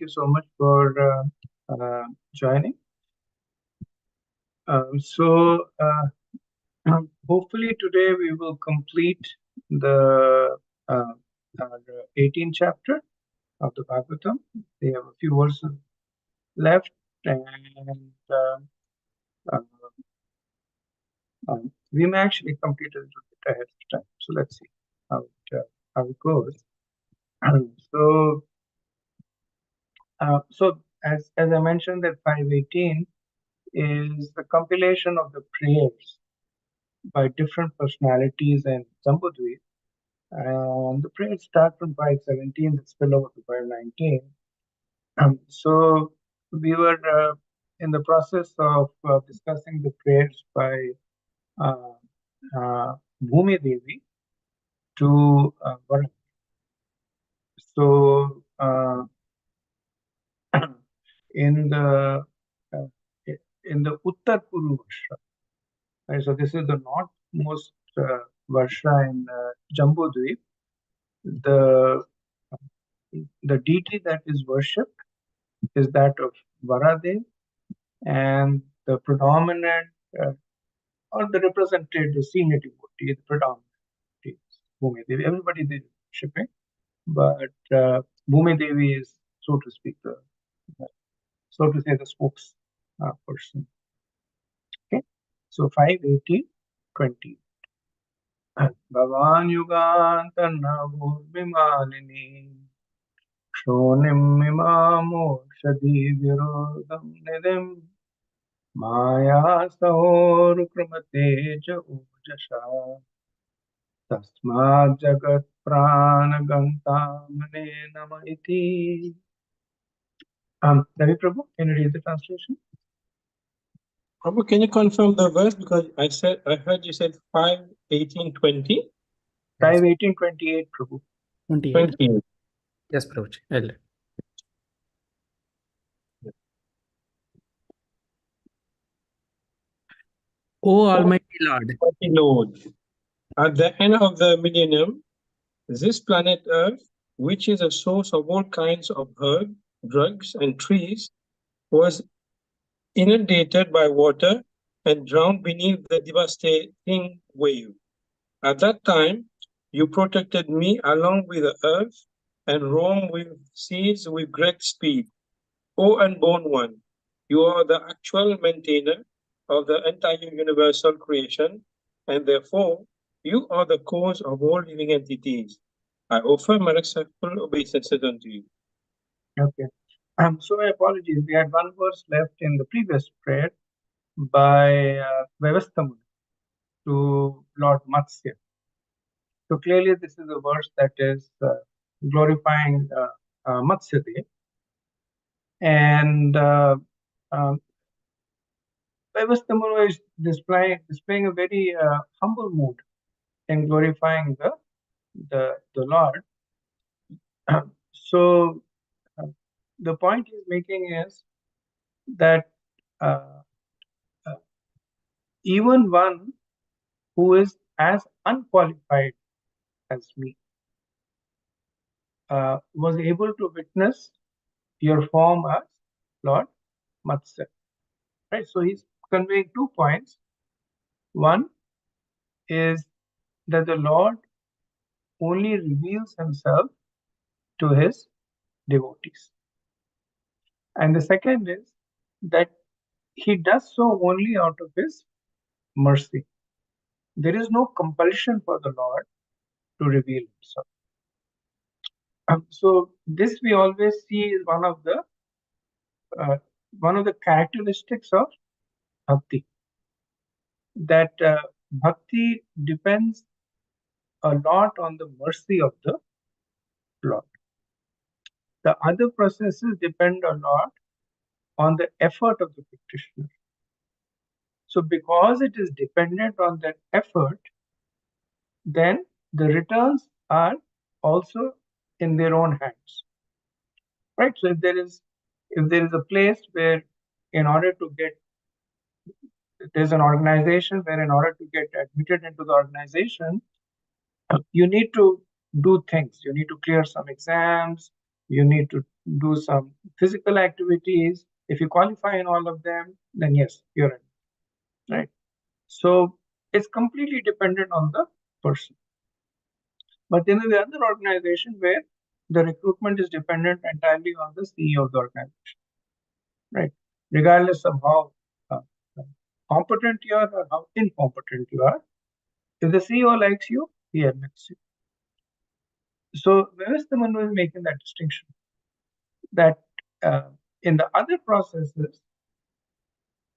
you so much for joining. Hopefully today we will complete the uh, our 18th chapter of the Bhagavatam. We have a few verses left, and uh, we may actually complete it a little bit ahead of time. So let's see how it goes. So as I mentioned, that 518 is the compilation of the prayers by different personalities in Jambudvip. And the prayers start from 517 that spill over to 519. So we were in the process of discussing the prayers by Bhumi Devi to Varun. So in the Uttar Puru Varsha, right? So this is the northmost Varsha in Jambudvip. The deity that is worshipped is that of Varadev, and the predominant or the representative, the senior devotee, the predominant devotee is Bhumi Devi. Everybody is worshipping, but Bhumi Devi is, so to speak, the spokes person. Okay, so 5:18:20. Bhavan Yugantanavurvimalini Shonimimamo Shadi Virodam Nidim Maya Saurukramate Ja Ujasha Tasma Jagat Pranagantamane Nama Iti. Ravi Prabhu, can you read the translation? Prabhu, can you confirm the verse? Because I heard you said 5:18:20. 5:18:28, Prabhu. 28. Yes, Prabhu. O Almighty Lord. Almighty Lord, at the end of the millennium, this planet Earth, which is a source of all kinds of herbs, drugs, and trees, was inundated by water and drowned beneath the devastating wave. At that time, you protected me along with the earth and roamed with seas with great speed. O unborn one, you are the actual maintainer of the entire universal creation, and therefore you are the cause of all living entities. I offer my respectful obeisances unto you. Okay. So my apologies. We had one verse left in the previous prayer by Vaibhava to Lord Matsya. So clearly, this is a verse that is glorifying Matsya Dev. And Vaibhava is displaying a very humble mood in glorifying the Lord. So the point he's making is that even one who is as unqualified as me was able to witness your form as Lord Matsya. Right? So he's conveying 2 points. One is that the Lord only reveals himself to his devotees. And the second is that he does so only out of his mercy. There is no compulsion for the Lord to reveal himself. So this we always see is one of the characteristics of bhakti. That bhakti depends a lot on the mercy of the Lord. The other processes depend a lot on the effort of the practitioner. So because it is dependent on that effort, then the returns are also in their own hands. Right? So if there is a place where there's an organization where in order to get admitted into the organization, you need to do things. You need to clear some exams, You need to do some physical activities. If you qualify in all of them, then yes, you're in, right? So it's completely dependent on the person. But then the other organization where the recruitment is dependent entirely on the CEO of the organization, right? Regardless of how uh, competent you are or how incompetent you are, if the CEO likes you, he admits you. So Vyavasthamanu is making that distinction that in the other processes,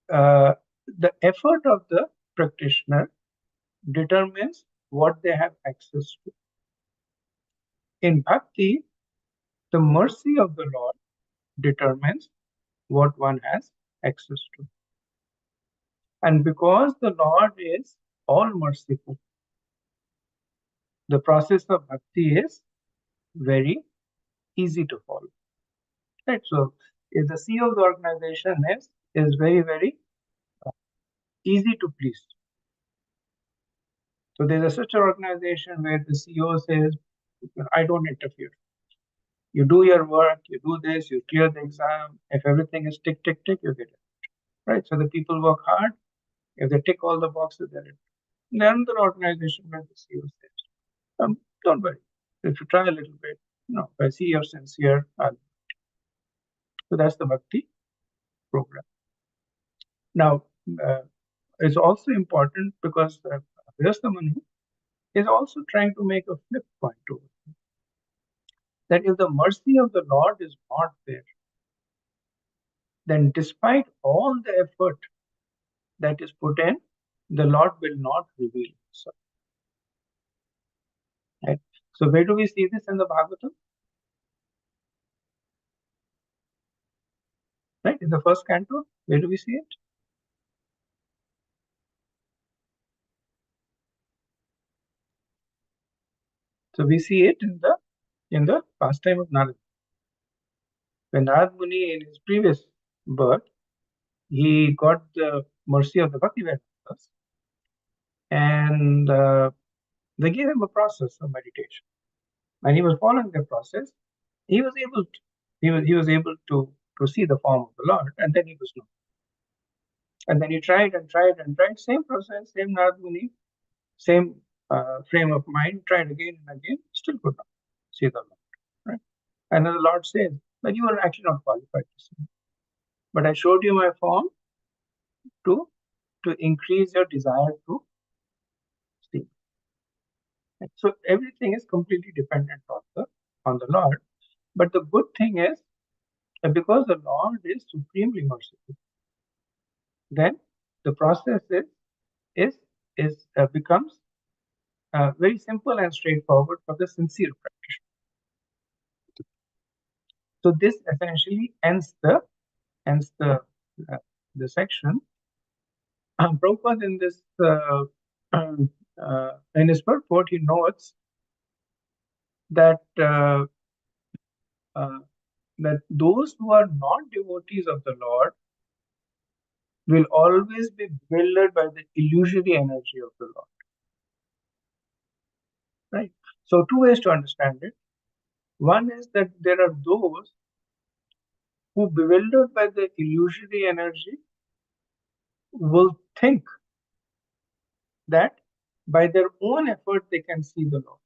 the effort of the practitioner determines what they have access to. In bhakti, the mercy of the Lord determines what one has access to. And because the Lord is all merciful, the process of bhakti is very easy to follow. Right? So if the CEO of the organization is very, very easy to please. So there's such an organization where the CEO says, I don't interfere. You do your work, you do this, you clear the exam. If everything is tick, tick, tick, you get it. Right? So the people work hard. If they tick all the boxes, they're in. Then the organization where the CEO says, don't worry. If you try a little bit, if I see you're sincere, so that's the bhakti program. Now, it's also important because Vyastamanu is also trying to make a flip point to it. That if the mercy of the Lord is not there, then despite all the effort that is put in, the Lord will not reveal himself. Right? So where do we see this in the Bhagavatam? Right? In the first canto, where do we see it? So we see it in the pastime of Narad. When Narad Muni in his previous birth, he got the mercy of the Bhakti Vedantas, and they gave him a process of meditation. And he was following the process. He was able to see the form of the Lord, and then he was known. And then he tried and tried and tried, same process, same Narad Muni, same frame of mind, tried again and again, still could not see the Lord. Right? And then the Lord says, but you are actually not qualified to see. But I showed you my form to increase your desire to see. Right? So everything is completely dependent on the Lord. But the good thing is that because the Lord is supremely merciful, then the process becomes very simple and straightforward for the sincere practitioner. So this essentially ends the section. Prabhupada in this in his purport, he notes that that those who are not devotees of the Lord will always be bewildered by the illusory energy of the Lord. Right? So two ways to understand it. One is that there are those who, bewildered by the illusory energy, will think that by their own effort they can see the Lord.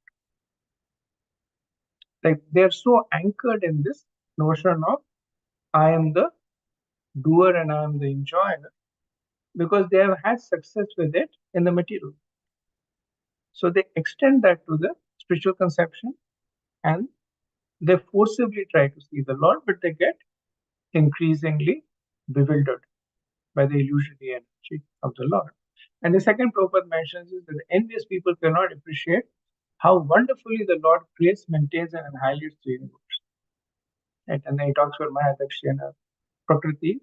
Like they're so anchored in this notion of I am the doer and I am the enjoyer because they have had success with it in the material. So they extend that to the spiritual conception and they forcibly try to see the Lord, but they get increasingly bewildered by the illusory energy of the Lord. And the second Prabhupada mentions is that the envious people cannot appreciate how wonderfully the Lord creates, maintains, and annihilates the universe. Right? And then he talks about Mayadakshana, Prakriti,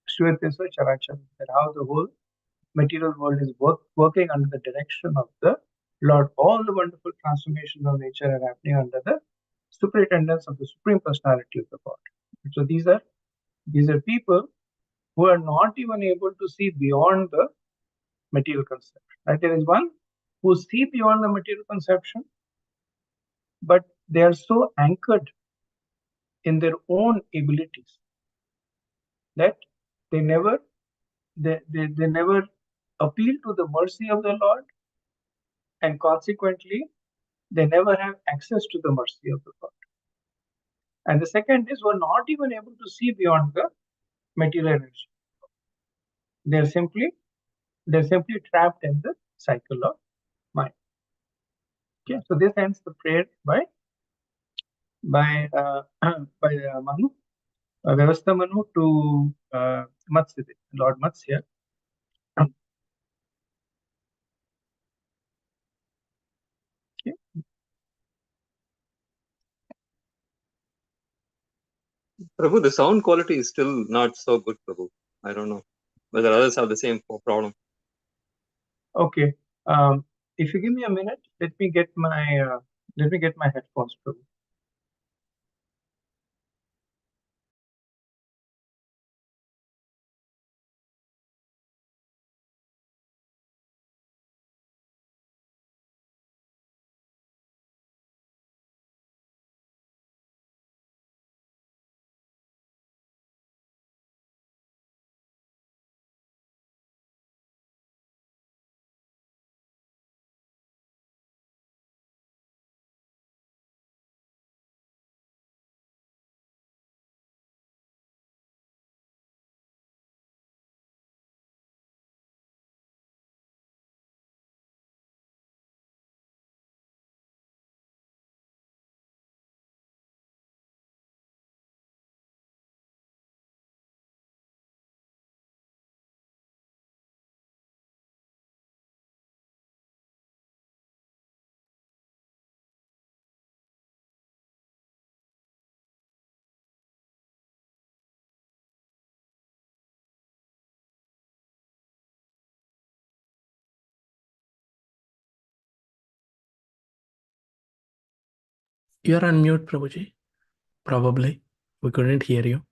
Shvetesva Charachara, that how the whole material world is working under the direction of the Lord. All the wonderful transformations of nature are happening under the superintendence of the Supreme Personality of the God. So these are people who are not even able to see beyond the material conception. Right? There is one who see beyond the material conception, but they are so anchored in their own abilities, that they never appeal to the mercy of the Lord, and consequently they never have access to the mercy of the Lord. And the second is, we're not even able to see beyond the material energy. They're simply trapped in the cycle of mind. Okay, so this ends the prayer by Manu, Vyavastha Manu to Matsya, Lord Matsya. Okay. Prabhu, the sound quality is still not so good, Prabhu. I don't know whether others have the same problem. Okay. If you give me a minute, let me get my headphones, Prabhu. You are on mute, Prabhuji. Probably. We couldn't hear you.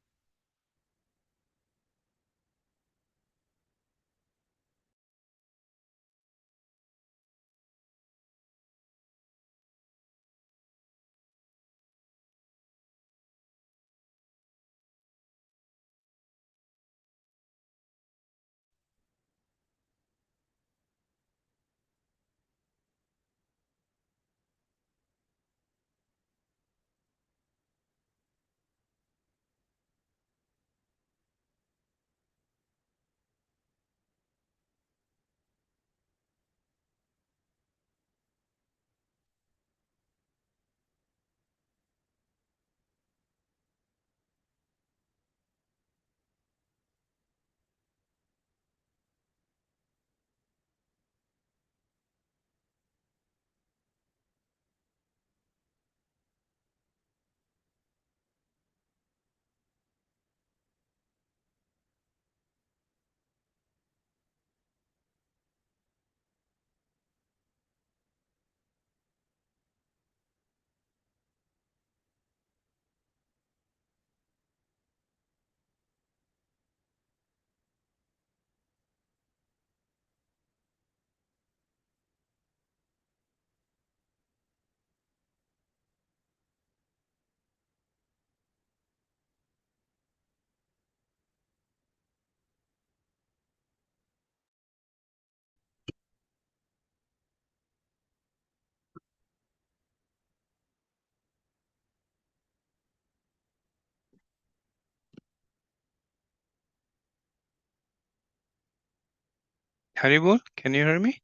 Haribol, can you hear me?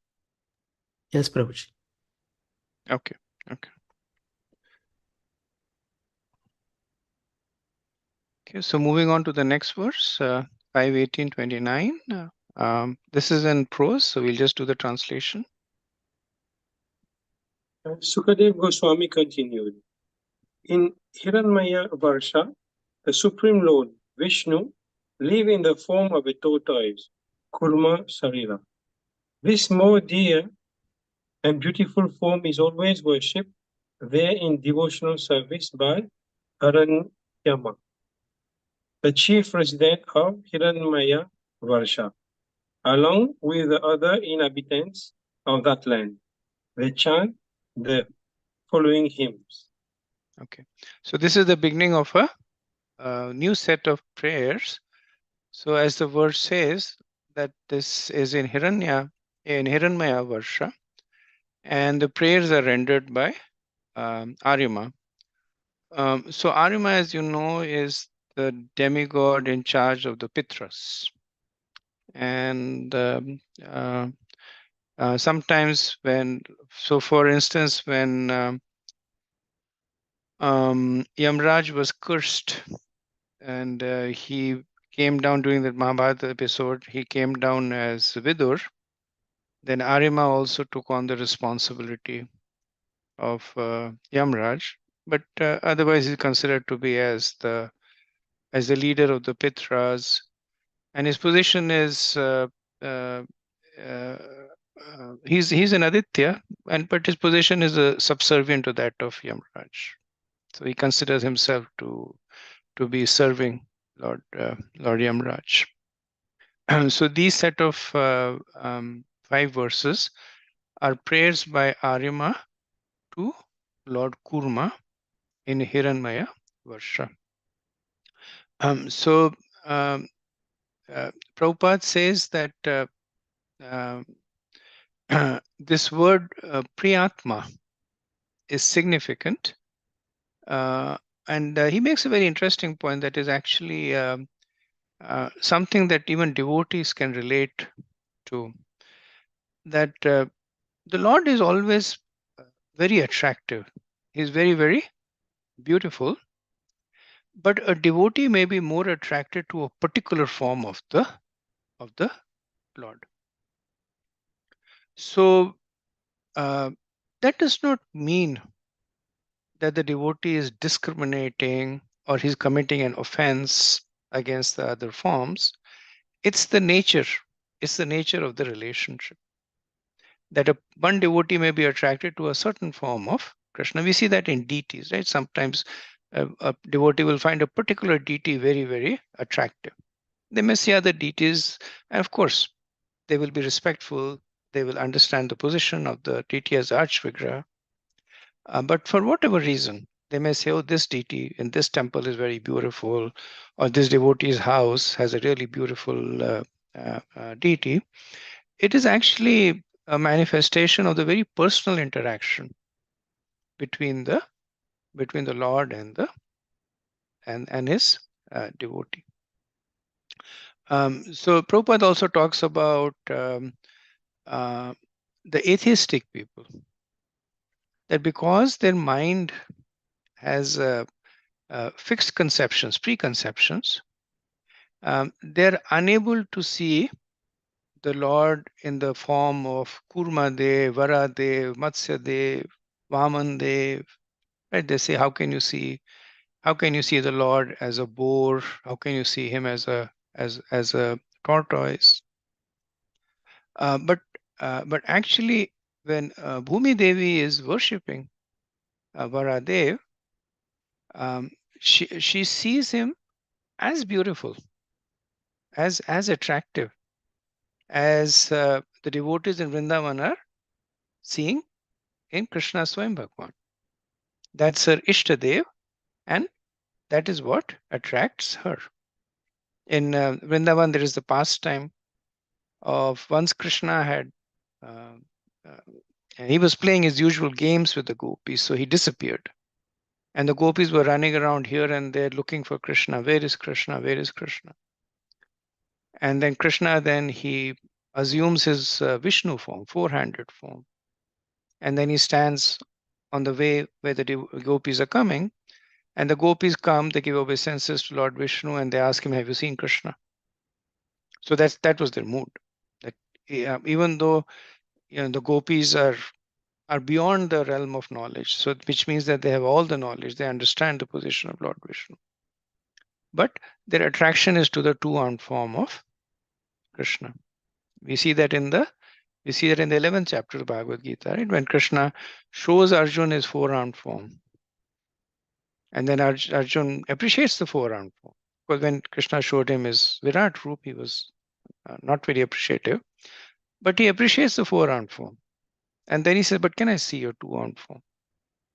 Yes, Prabhuji. Okay, okay. Okay, so moving on to the next verse, 5:18:29. This is in prose, so we'll just do the translation. Sukadev Goswami continued. In Hiranmaya Varsha, the Supreme Lord, Vishnu, live in the form of a tortoise, Kurma Sarira. This more dear and beautiful form is always worshipped there in devotional service by Aranyama, the chief resident of Hiranmaya Varsha, along with the other inhabitants of that land. They chant the following hymns. Okay, so this is the beginning of a new set of prayers. So as the word says, that this is in Hiranmaya Varsha, and the prayers are rendered by Arima. So Arima, as you know, is the demigod in charge of the Pitras. And sometimes so for instance, when Yamraj was cursed and he came down during the Mahabharata episode, he came down as Vidur, then Arima also took on the responsibility of Yamraj, but otherwise he's considered to be as the leader of the Pitras, and his position is he's an Aditya, but his position is subservient to that of Yamraj. So he considers himself to be serving Lord Yamraj. So these set of 5 verses are prayers by Arima to Lord Kurma in Hiranmaya Varsha. So Prabhupada says that this word Priyatma is significant, and he makes a very interesting point that is actually something that even devotees can relate to, that the Lord is always very attractive. He's very, very beautiful, but a devotee may be more attracted to a particular form of the Lord. So that does not mean that the devotee is discriminating or he's committing an offense against the other forms. It's the nature of the relationship, that one devotee may be attracted to a certain form of Krishna. We see that in deities, right? Sometimes a devotee will find a particular deity very, very attractive. They may see other deities, and of course, they will be respectful. They will understand the position of the deity as Archvigraha. But for whatever reason, they may say, oh, this deity in this temple is very beautiful, or this devotee's house has a really beautiful deity. It is actually a manifestation of the very personal interaction between the Lord and his devotee. So Prabhupada also talks about the atheistic people, that because their mind has fixed conceptions, preconceptions, they're unable to see the Lord in the form of Kurmadev, Varadev, Matsyadev, Vamandev. Right? They say, how can you see the Lord as a boar? How can you see him as a tortoise? But actually, when Bhumi Devi is worshipping Varadev, she sees him as beautiful, as attractive, as the devotees in Vrindavan are seeing in Krishna Swayam Bhagwan. That's her Ishtadev, and that is what attracts her. In Vrindavan, there is the pastime of once Krishna had, he was playing his usual games with the gopis, so he disappeared. And the gopis were running around here and there looking for Krishna. Where is Krishna? Where is Krishna? And then Krishna, he assumes his Vishnu form, 4-handed form. And then he stands on the way where the gopis are coming. And the gopis come, they give obeisances to Lord Vishnu, and they ask him, have you seen Krishna? So that was their mood. That even though the gopis are beyond the realm of knowledge, so which means that they have all the knowledge, they understand the position of Lord Vishnu. But their attraction is to the 2-armed form of Krishna. We see that in the 11th chapter of Bhagavad Gita, right? When Krishna shows Arjun his 4-armed form. And then Arjun appreciates the 4-armed form. Because when Krishna showed him his Virat Roop, he was not very appreciative. But he appreciates the 4-armed form. And then he says, but can I see your 2-armed form?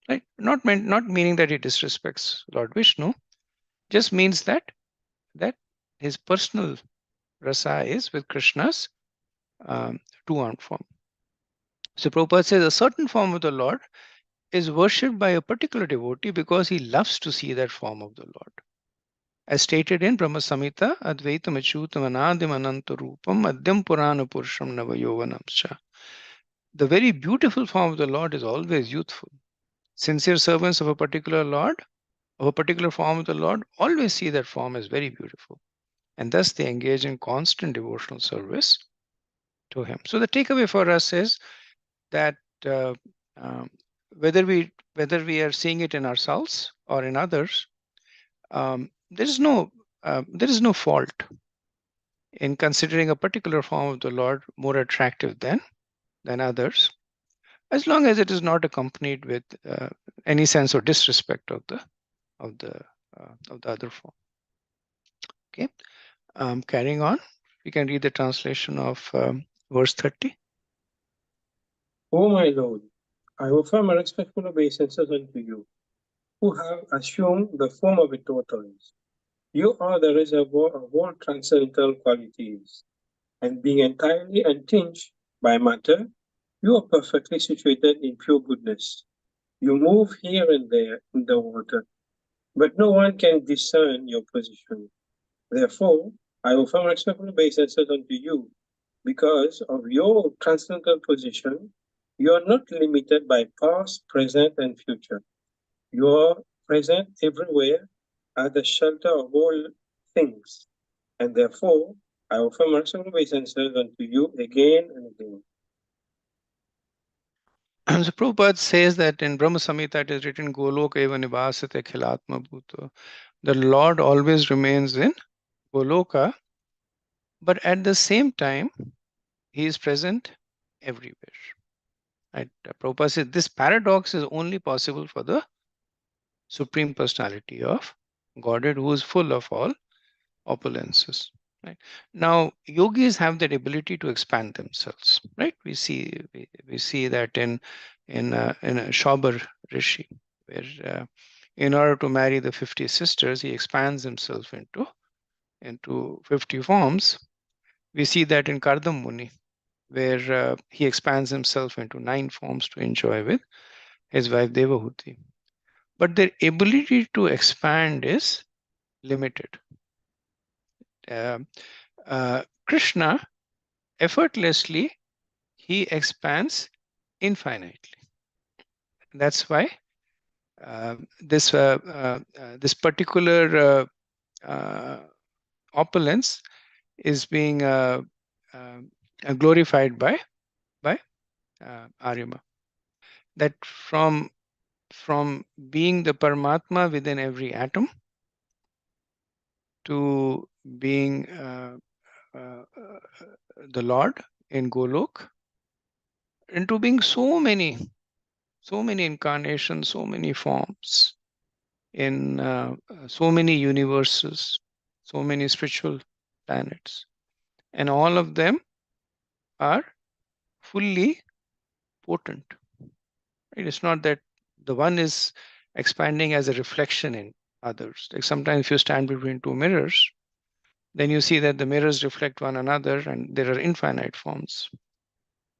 right? Not meaning that he disrespects Lord Vishnu, just means that his personal rasa is with Krishna's two-armed form. So Prabhupada says a certain form of the Lord is worshipped by a particular devotee because he loves to see that form of the Lord. As stated in Brahma Samhita, Advaitam Achyutam Anadim Ananta Rupam Adhyam Purana Purusham Navayovanamscha. The very beautiful form of the Lord is always youthful. Sincere servants of a particular Lord, of a particular form of the Lord, always see that form as very beautiful. And thus they engage in constant devotional service to him. So the takeaway for us is that uh, um, whether we are seeing it in ourselves or in others, there is no fault in considering a particular form of the Lord more attractive than others, as long as it is not accompanied with any sense of disrespect of the other form. Okay, carrying on, we can read the translation of verse 30. O my Lord, I offer my respectful obeisances unto you, who have assumed the form of a tortoise. You are the reservoir of all transcendental qualities, and being entirely untinged by matter, you are perfectly situated in pure goodness. You move here and there in the water, but no one can discern your position. Therefore, I offer my respectful obeisances unto you, because of your transcendental position. You are not limited by past, present, and future. You are present everywhere at the shelter of all things, and therefore I offer my respectful obeisances unto you again and again. So Prabhupada says that in Brahma Samhita it is written, Goloka eva nivasate khilatma bhuto. The Lord always remains in Goloka, but at the same time, he is present everywhere. Right? Prabhupada says this paradox is only possible for the Supreme Personality of Godhead, who is full of all opulences. Right? Now, yogis have that ability to expand themselves. Right? We see that in a Shaubar Rishi, where in order to marry the 50 sisters, he expands himself into 50 forms. We see that in Kardam Muni, where he expands himself into 9 forms to enjoy with his wife Devahuti. But their ability to expand is limited. Krishna, effortlessly, he expands infinitely. That's why this particular opulence is being glorified by Aryama. That from being the Paramatma within every atom to being the Lord in Golok, into being so many incarnations, so many forms in so many universes, so many spiritual planets, and all of them are fully potent. It is not that the one is expanding as a reflection in others. Like sometimes if you stand between 2 mirrors, then you see that the mirrors reflect one another and there are infinite forms.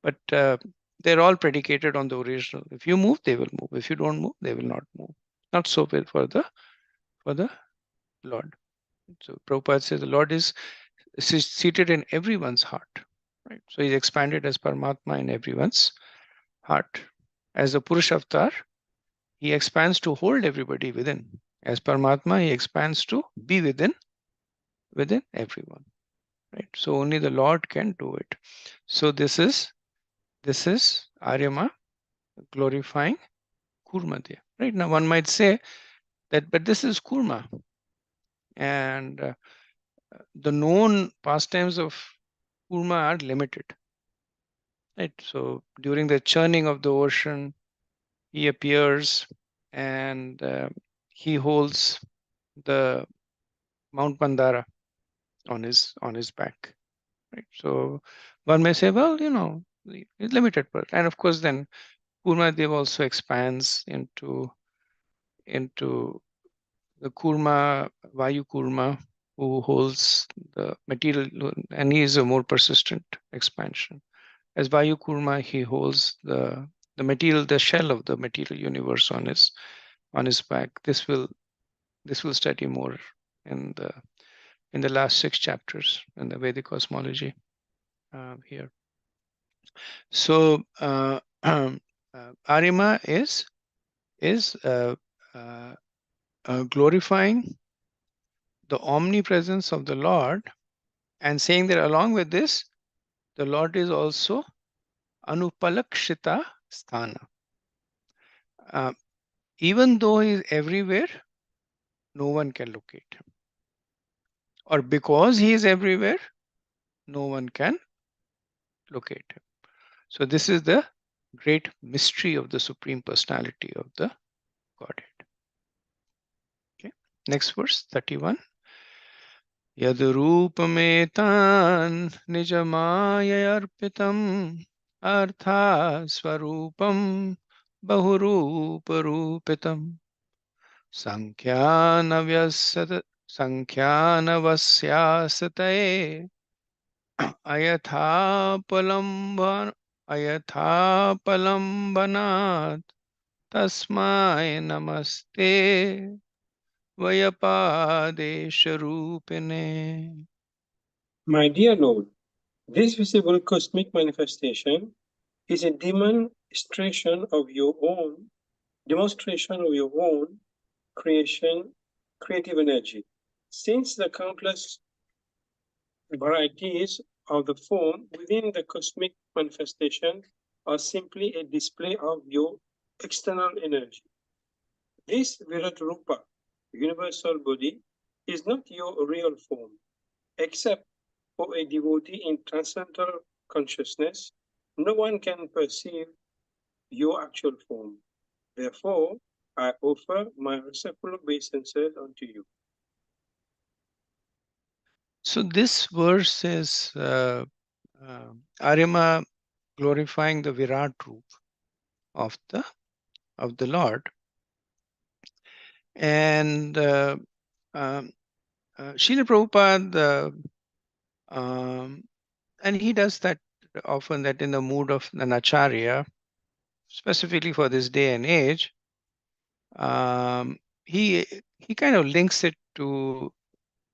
But they're all predicated on the original. If you move, they will move. If you don't move, they will not move. Not so for the Lord. So Prabhupada says the Lord is seated in everyone's heart. Right? So he's expanded as Paramatma in everyone's heart. As a Purusha avatar, he expands to hold everybody within. As Paramatma, he expands to be within everyone. Right? So only the Lord can do it. So this is Aryama glorifying Kurmadya. Right? Now one might say that, but this is Kurma. And the known pastimes of Kurma are limited. Right? So during the churning of the ocean, he appears and he holds the Mount Pandara on his back. Right? So one may say, well, it's limited, and of course then Kurmadev also expands into the Kurma, Vayu Kurma, who holds the material, and he is a more persistent expansion. As Vayu Kurma, he holds the material, the shell of the material universe on his back. This will study more in the last 6 chapters in the Vedic cosmology here. So Arima is glorifying the omnipresence of the Lord and saying that along with this, the Lord is also Anupalakshita Sthana. Even though he is everywhere, no one can locate him. Or because he is everywhere, no one can locate him. So this is the great mystery of the Supreme Personality of the Godhead. Okay. Next verse, 31. Yadrupametan nijamaya artha swarupam bahuruparupitam sankhyanavasyasataye ayathapalambanat tasmai namaste Vayapadesharupine. My dear Lord, this visible cosmic manifestation is a demonstration of your own creative energy. Since the countless varieties of the form within the cosmic manifestation are simply a display of your external energy. This Virat Rupa, universal body, is not your real form, except for a devotee in transcendental consciousness. No one can perceive your actual form. Therefore, I offer my reciprocal obeisances unto you. So this verse is Arima glorifying the Virat Roop of the Lord, and Srila Prabhupada, and he does that often, that in the mood of an acharya, specifically for this day and age, he kind of links it to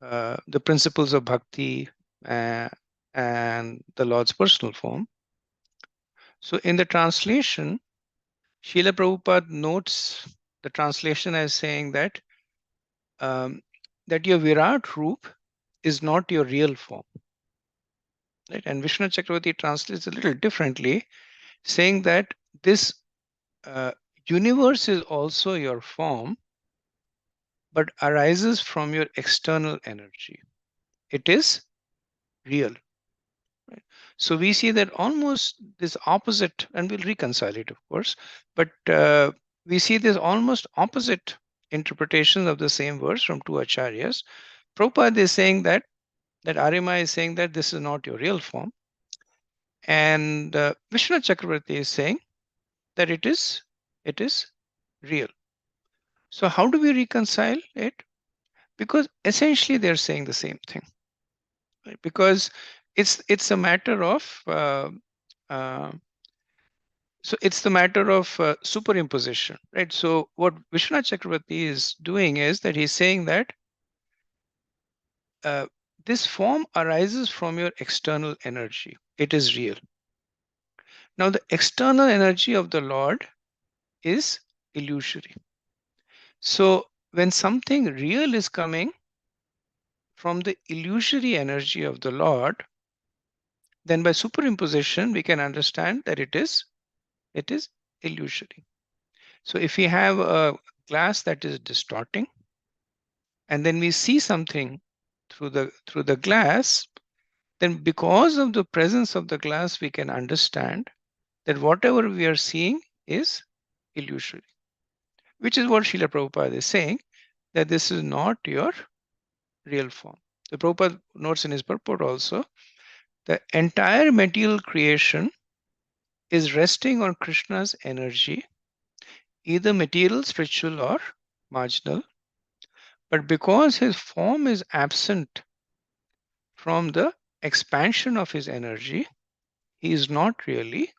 the principles of bhakti and the Lord's personal form. So in the translation, Srila Prabhupada notes the translation as saying that that your Virat Roop is not your real form. Right? And Vishnu Chakravarti translates a little differently, saying that this universe is also your form, but arises from your external energy. It is real. Right? So we see that almost this opposite, and we'll reconcile it, of course, but we see this almost opposite interpretation of the same verse from two acharyas. Prabhupada is saying that Arima is saying that this is not your real form, and Vishnu Chakravarti is saying that it is real. So how do we reconcile it? Because essentially they're saying the same thing. Right? Because it's a matter of so it's the matter of superimposition, right? So what Vishwanath Chakravarti is doing is that he's saying that this form arises from your external energy. It is real. Now the external energy of the Lord is illusory. So when something real is coming from the illusory energy of the Lord, then by superimposition we can understand that it is illusory. So if we have a glass that is distorting, and then we see something through the glass, then because of the presence of the glass, we can understand that whatever we are seeing is illusory, which is what Srila Prabhupada is saying, that this is not your real form. The Prabhupada notes in his purport also, the entire material creation is resting on Krishna's energy, either material, spiritual, or marginal. But because his form is absent from the expansion of his energy, he is not really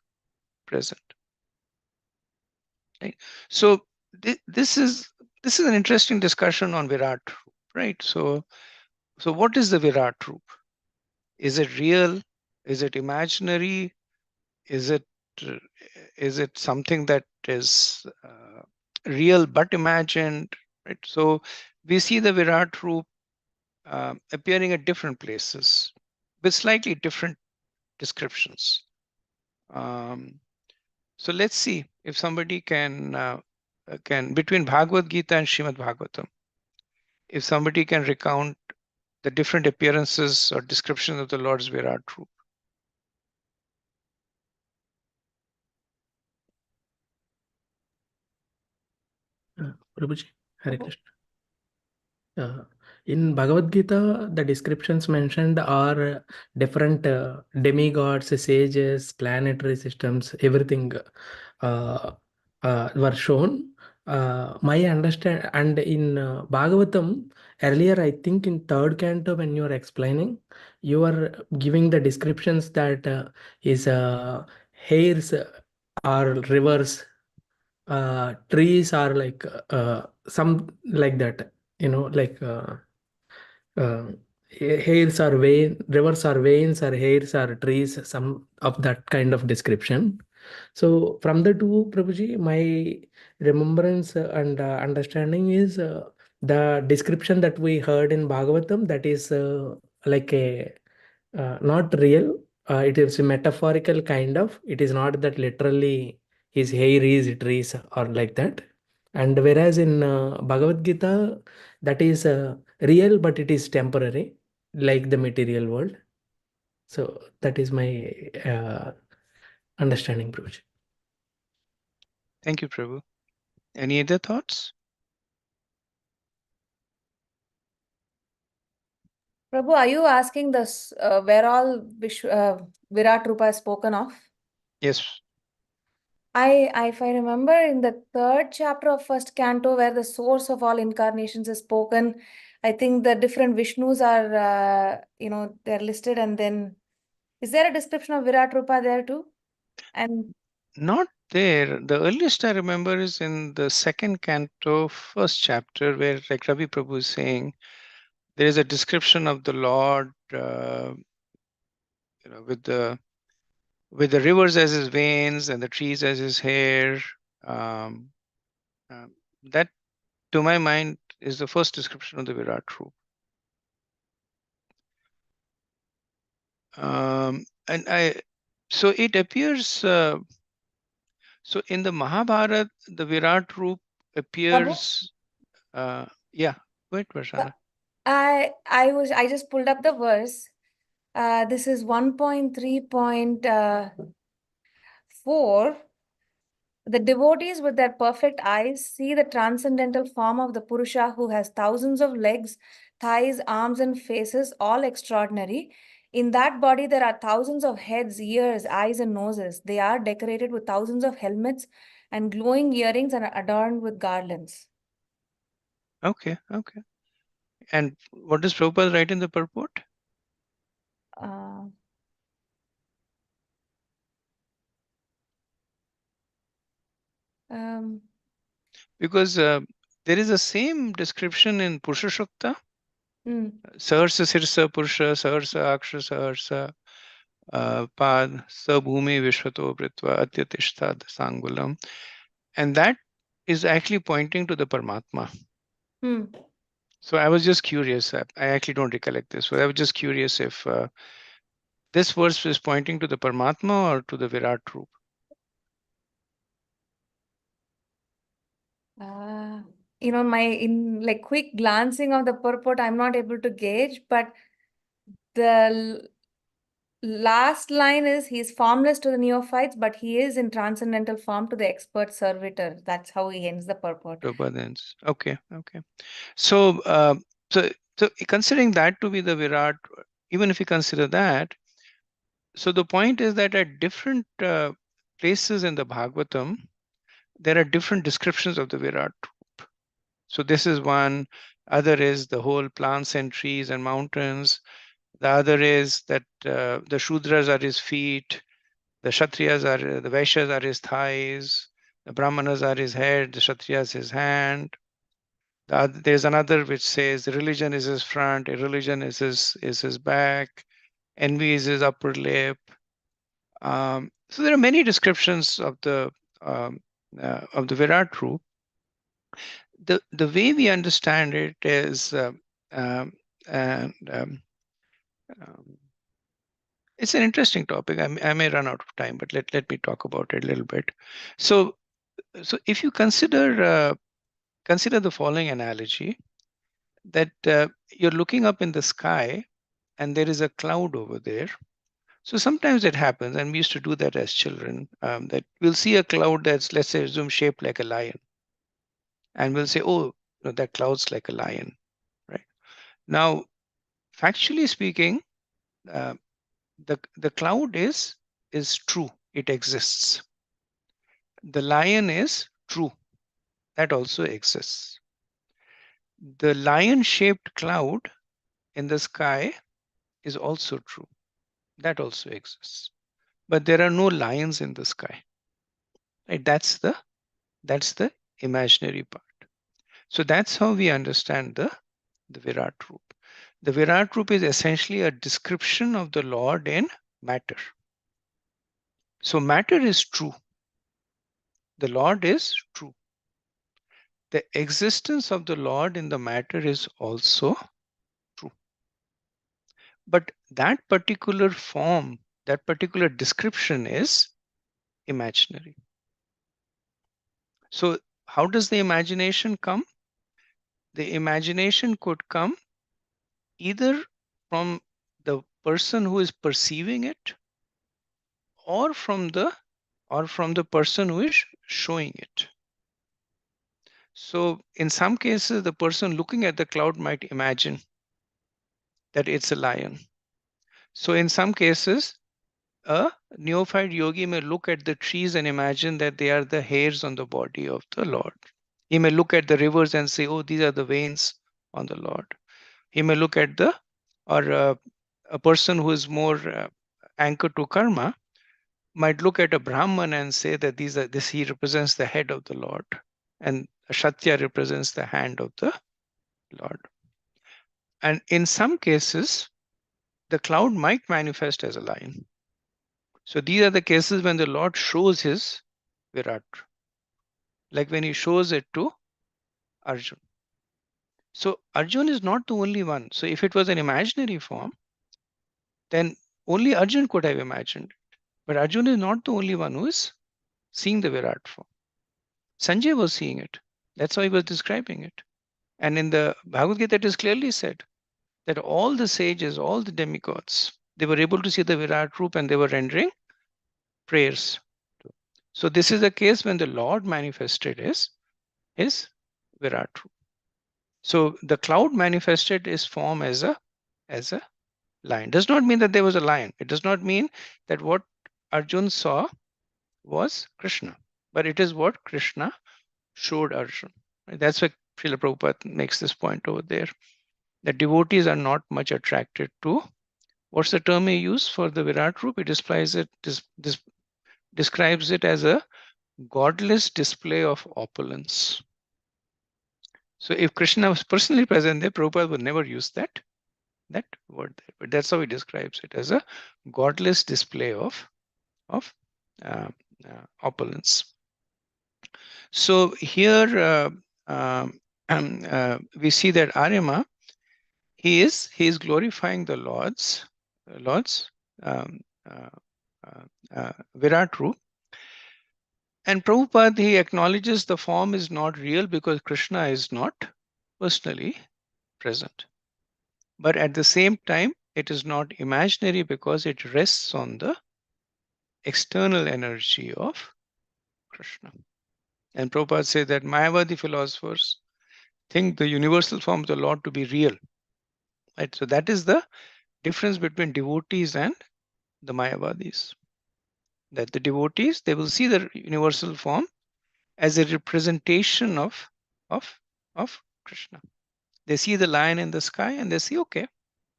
present. Right? So this is an interesting discussion on Virat Roop, right? So what is the Virat Roop? Is it real? Is it imaginary? Is it something that is real but imagined? Right. So we see the Virat Roop appearing at different places with slightly different descriptions. So let's see if somebody can between Bhagavad Gita and Srimad Bhagavatam, if somebody can recount the different appearances or descriptions of the Lord's Virat Roop. Prabhuji, Hare Krishna. In Bhagavad Gita, the descriptions mentioned are different demigods, sages, planetary systems, everything were shown. My understand, and in Bhagavatam, earlier, I think in third canto, when you are explaining, you are giving the descriptions that is hairs are rivers, trees are like some like that, like uh, hairs are vein, rivers are veins, or hairs are trees, some of that kind of description. So from the two, Prabhuji, my remembrance and understanding is the description that we heard in Bhagavatam, that is like a not real. It is a metaphorical kind of. It is not that literally his hair is trees or like that. And whereas in Bhagavad Gita, that is real, but it is temporary, like the material world. So that is my understanding, Prabhuji. Thank you, Prabhu. Any other thoughts? Prabhu, are you asking this where all Virat Rupa is spoken of? Yes. If I remember in the third chapter of first canto, where the source of all incarnations is spoken, I think the different Vishnus are, they're listed, and then is there a description of Virat Rupa there too? And Not there. The earliest I remember is in the second canto, first chapter, where like Ravi Prabhu is saying, there is a description of the Lord, with the rivers as his veins and the trees as his hair. Um, that, to my mind, is the first description of the Virat Roop. So it appears. So in the Mahabharata, the Virat Roop appears. Yeah, wait, Varshana. I just pulled up the verse. This is 1.3.4. The devotees with their perfect eyes see the transcendental form of the Purusha who has thousands of legs, thighs, arms, and faces, all extraordinary. In that body, there are thousands of heads, ears, eyes, and noses. They are decorated with thousands of helmets and glowing earrings and are adorned with garlands. Okay. And what does Prabhupada write in the purport? Because there is the same description in Purusha Shukta. Saharsa Sirsa Purusha, Saharsa Aksha Saharsa Pad Sabhumi Vishwato Pritva Atyatishta Sangulam. And that is actually pointing to the Paramatma. So I was just curious. I actually don't recollect this. So I was just curious if this verse is pointing to the Paramatma or to the Virat Roop. In like quick glancing of the purport, I'm not able to gauge, but the last line is he's formless to the neophytes, but he is in transcendental form to the expert servitor. That's how he ends the purport. Okay. So, so considering that to be the Virat, even if you consider that, so the point is that at different places in the Bhagavatam, there are different descriptions of the Virat Roop. So this is one. Other is the whole plants and trees and mountains. The other is that the Shudras are his feet, the Kshatriyas are, the Vaishyas are his thighs, the Brahmanas are his head, the Kshatriyas his hand. There's another which says religion is his front, irreligion is his back, envy is his upper lip. So there are many descriptions of the Virat Roop. The way we understand it is, it's an interesting topic. I may run out of time, but let me talk about it a little bit. So if you consider the following analogy, that you're looking up in the sky and there is a cloud over there. So sometimes it happens, and we used to do that as children, that we'll see a cloud that's, let's say, assume shaped like a lion. And we'll say, oh, no, that cloud's like a lion, right? Now, factually speaking, the cloud is true. It exists. The lion is true. That also exists. The lion-shaped cloud in the sky is also true. That also exists. But there are no lions in the sky. Right? That's the imaginary part. So that's how we understand the Virat Roop. The Virat Roop is essentially a description of the Lord in matter. So matter is true. The Lord is true. The existence of the Lord in the matter is also true. But that particular form, that particular description is imaginary. So how does the imagination come? The imagination could come either from the person who is perceiving it, or from the person who is showing it. So in some cases, the person looking at the cloud might imagine that it's a lion. So in some cases, a neophyte yogi may look at the trees and imagine that they are the hairs on the body of the Lord. He may look at the rivers and say, oh, these are the veins on the Lord. He may look at a person who is more anchored to karma might look at a Brahman and say that he represents the head of the Lord, and a Kshatriya represents the hand of the Lord. And in some cases, the cloud might manifest as a lion. So these are the cases when the Lord shows his Virat, like when he shows it to Arjun. So Arjun is not the only one. So if it was an imaginary form, then only Arjun could have imagined it. But Arjun is not the only one who is seeing the Virat form. Sanjay was seeing it. That's how he was describing it. And in the Bhagavad Gita, it is clearly said that all the sages, all the demigods, they were able to see the Virat Roop and they were rendering prayers. So this is the case when the Lord manifested his Virat Roop. So the cloud manifested his form as a lion. Does not mean that there was a lion. It does not mean that what Arjun saw was Krishna, but it is what Krishna showed Arjun. That's why Srila Prabhupada makes this point over there. The devotees are not much attracted to, what's the term he used for the Virat Roop? He describes it as a godless display of opulence. So if Krishna was personally present there, Prabhupada would never use that word there. But that's how he describes it, as a godless display of opulence. So here we see that Aryama, he is glorifying the Lord's Virat Roop. And Prabhupada, he acknowledges the form is not real because Krishna is not personally present. But at the same time, it is not imaginary because it rests on the external energy of Krishna. And Prabhupada says that Mayavadi philosophers think the universal form of the Lord to be real. Right? So that is the difference between devotees and the Mayavadis. that the devotees, they will see the universal form as a representation of Krishna. They see the lion in the sky and they see, okay,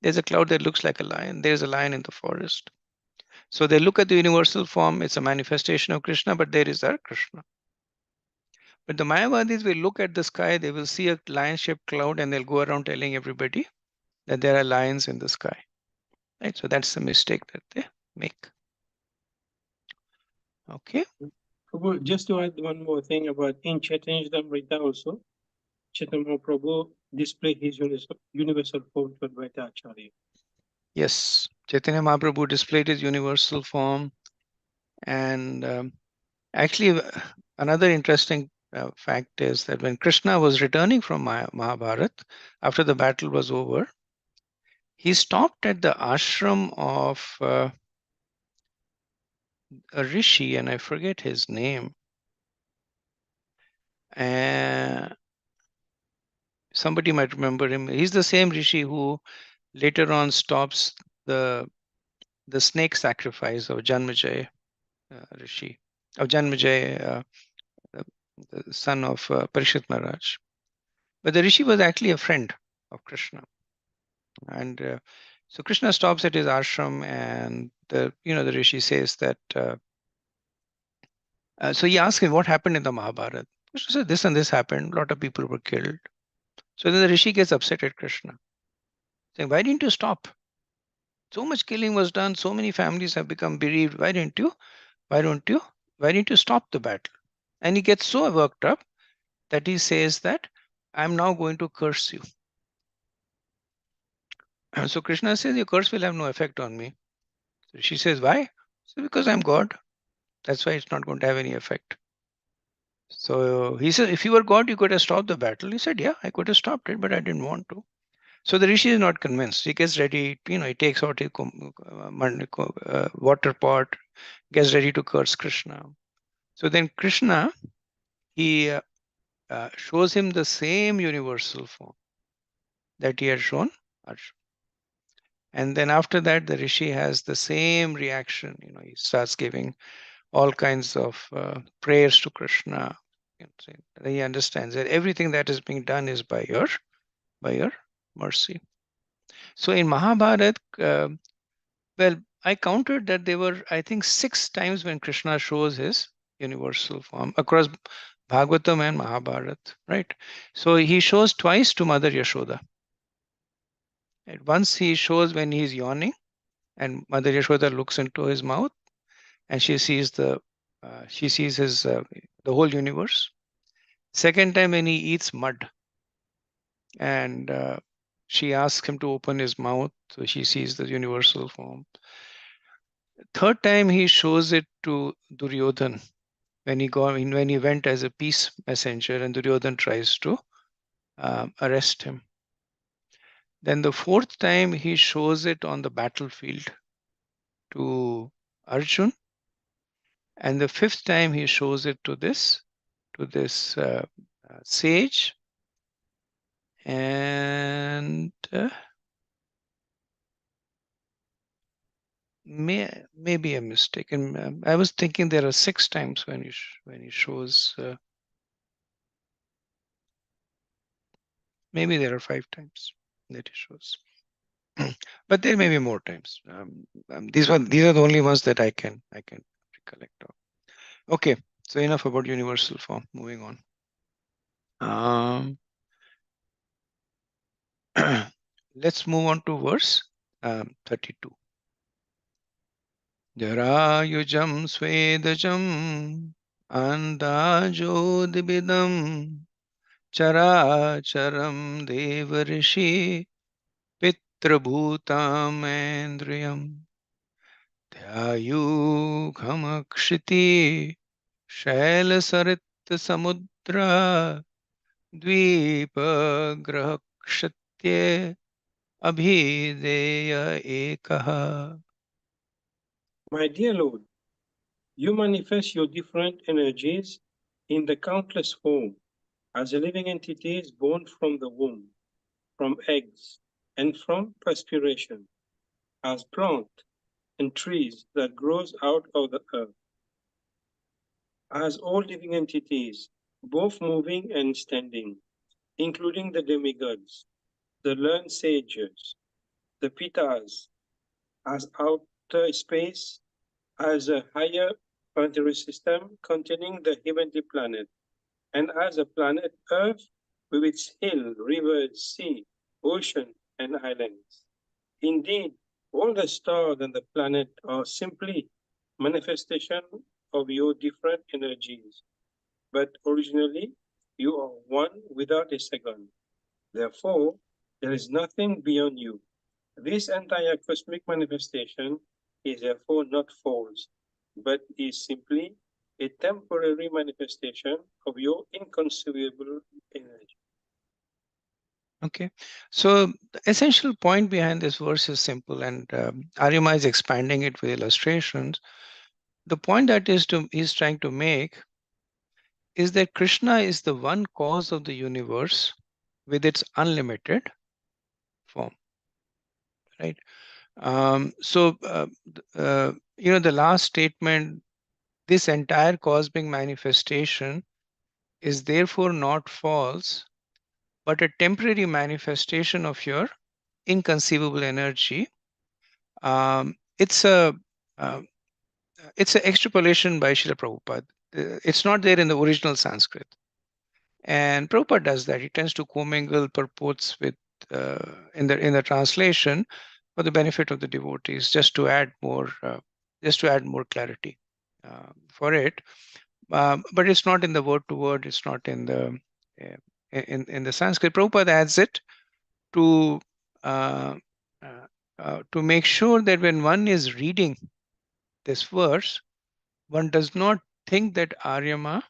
there's a cloud that looks like a lion. There's a lion in the forest. So they look at the universal form. It's a manifestation of Krishna, but there is our Krishna. But the Mayavadis will look at the sky. They will see a lion-shaped cloud and they'll go around telling everybody that there are lions in the sky. Right? So that's the mistake that they make. Okay. Prabhu, just to add one more thing about in Chaitanya Charitamrita also, Chaitanya Prabhu displayed his universal form to Advaita Acharya. Yes, Chaitanya Mahaprabhu displayed his universal form. And actually, another interesting fact is that when Krishna was returning from Mahabharat, after the battle was over, he stopped at the ashram of a rishi, and I forget his name. Somebody might remember him. He's the same rishi who later on stops the snake sacrifice of Janmejaya rishi, of Janmejaya, the son of Parishit Maharaj. But the rishi was actually a friend of Krishna, and so Krishna stops at his ashram, and the rishi says that. So he asks him what happened in the Mahabharata. Krishna said this and this happened. A lot of people were killed. So then the rishi gets upset at Krishna, saying, "Why didn't you stop? So much killing was done. So many families have become bereaved. Why didn't you stop the battle?" And he gets so worked up that he says that I'm now going to curse you. So Krishna says, your curse will have no effect on me. So she says, why? So because I'm God. That's why it's not going to have any effect. So he said, if you were God, you could have stopped the battle. He said, yeah, I could have stopped it, but I didn't want to. So the rishi is not convinced. He gets ready, he takes out his water pot, gets ready to curse Krishna. So then Krishna, he shows him the same universal form that he had shown Arjuna. And then after that, the rishi has the same reaction. He starts giving all kinds of prayers to Krishna. He understands that everything that is being done is by your mercy. So in Mahabharata, well, I counted that there were, I think, 6 times when Krishna shows his universal form across Bhagavatam and Mahabharata, right? So he shows twice to Mother Yashoda. And once he shows when he's yawning, and Mother Yashoda looks into his mouth, and she sees his the whole universe. Second time when he eats mud, and she asks him to open his mouth, so she sees the universal form. Third time he shows it to Duryodhan when he went as a peace messenger, and Duryodhan tries to arrest him. Then the fourth time he shows it on the battlefield to Arjun, and the fifth time he shows it to this sage, and maybe a mistake. And I was thinking there are 6 times when he shows. Maybe there are 5 times that he shows, but there may be more times. These are the only ones that I can recollect of. Okay, so enough about universal form. Moving on. Let's move on to verse 32. Jarayujam swedajam andajodibidam characharam devarishi pitrabhutamendriyam dhyayukhamakshiti shailasarit samudra dvipagrahakshitye abhideya ekaha. My dear Lord, you manifest your different energies in the countless form as living entities born from the womb, from eggs, and from perspiration, as plant and trees that grows out of the earth, as all living entities, both moving and standing, including the demigods, the learned sages, the Pitas, as outer space, as a higher planetary system containing the heavenly planet, and as a planet Earth with its hill, rivers, sea, ocean, and islands. Indeed, all the stars and the planet are simply manifestation of your different energies, but originally you are one without a second. Therefore, there is nothing beyond you. This entire cosmic manifestation is therefore not false, but is simply a temporary manifestation of your inconceivable energy. Okay, so the essential point behind this verse is simple, and Arima is expanding it with illustrations. The point that he's trying to make is that Krishna is the one cause of the universe with its unlimited form, right? The last statement, this entire cosmic manifestation is therefore not false, but a temporary manifestation of your inconceivable energy. It's a it's an extrapolation by Srila Prabhupada. It's not there in the original Sanskrit. And Prabhupada does that. He tends to commingle purports with in the translation for the benefit of the devotees, just to add more clarity for it. But it's not in the word to word. It's not in the in the Sanskrit. Prabhupada adds it to make sure that when one is reading this verse, one does not think that Aryama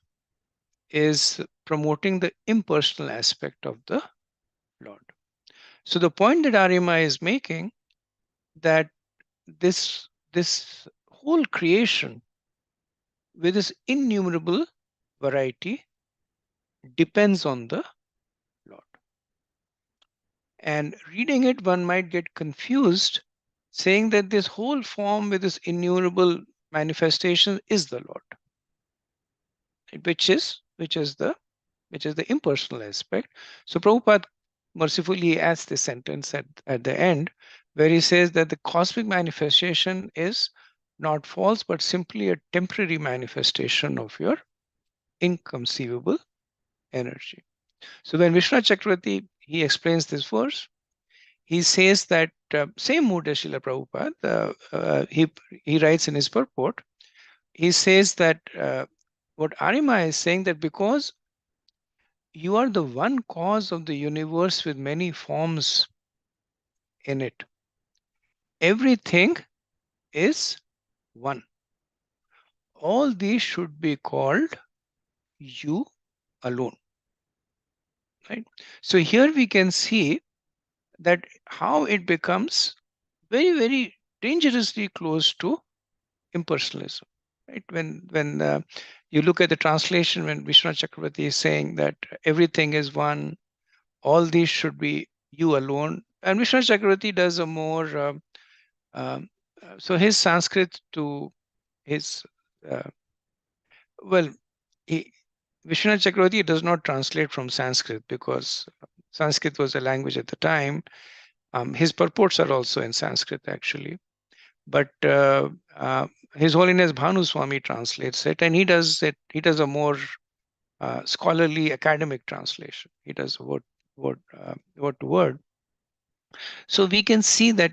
is promoting the impersonal aspect of the Lord. So the point that Aryama is making, that this whole creation with its innumerable variety depends on the Lord. And reading it, one might get confused, saying that this whole form with its innumerable manifestation is the Lord, which is the impersonal aspect. So Prabhupada mercifully adds this sentence at the end, where he says that the cosmic manifestation is not false, but simply a temporary manifestation of your inconceivable energy. So when Vishnu Chakravarti, he explains this verse, he says that same mood as Srila Prabhupada, he writes in his purport, he says that what Arima is saying, that because you are the one cause of the universe with many forms in it, everything is one. All these should be called you alone, right? So here we can see that how it becomes very, very dangerously close to impersonalism, right? When you look at the translation, when Vishnu Chakravarti is saying that everything is one, all these should be you alone, and Vishnu Chakravarti does a more so his Sanskrit to his well, Vishnu Chakravarti does not translate from Sanskrit because Sanskrit was a language at the time. His purports are also in Sanskrit actually, but His Holiness Bhanu Swami translates it, and he does a more scholarly academic translation. He does word to word. So we can see that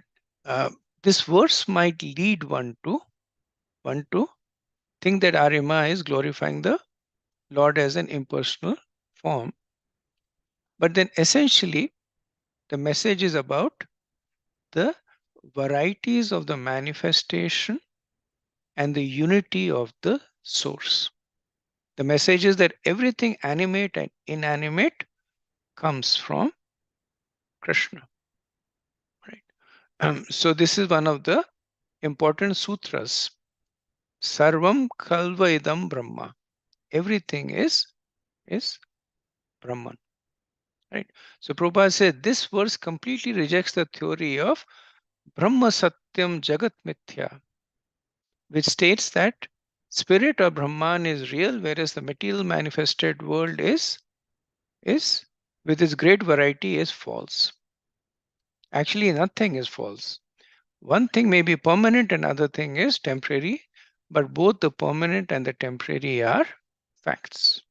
this verse might lead one to think that Arima is glorifying the Lord as an impersonal form. But then essentially, the message is about the varieties of the manifestation and the unity of the source. The message is that everything animate and inanimate comes from Krishna. Right? So this is one of the important sutras. Sarvam khalva idam brahma. Everything is Brahman. Right? So Prabhupada said this verse completely rejects the theory of Brahma Satyam Jagat Mithya, which states that Spirit or Brahman is real, whereas the material manifested world is with its great variety is false. Actually, nothing is false. One thing may be permanent, another thing is temporary, but both the permanent and the temporary are facts.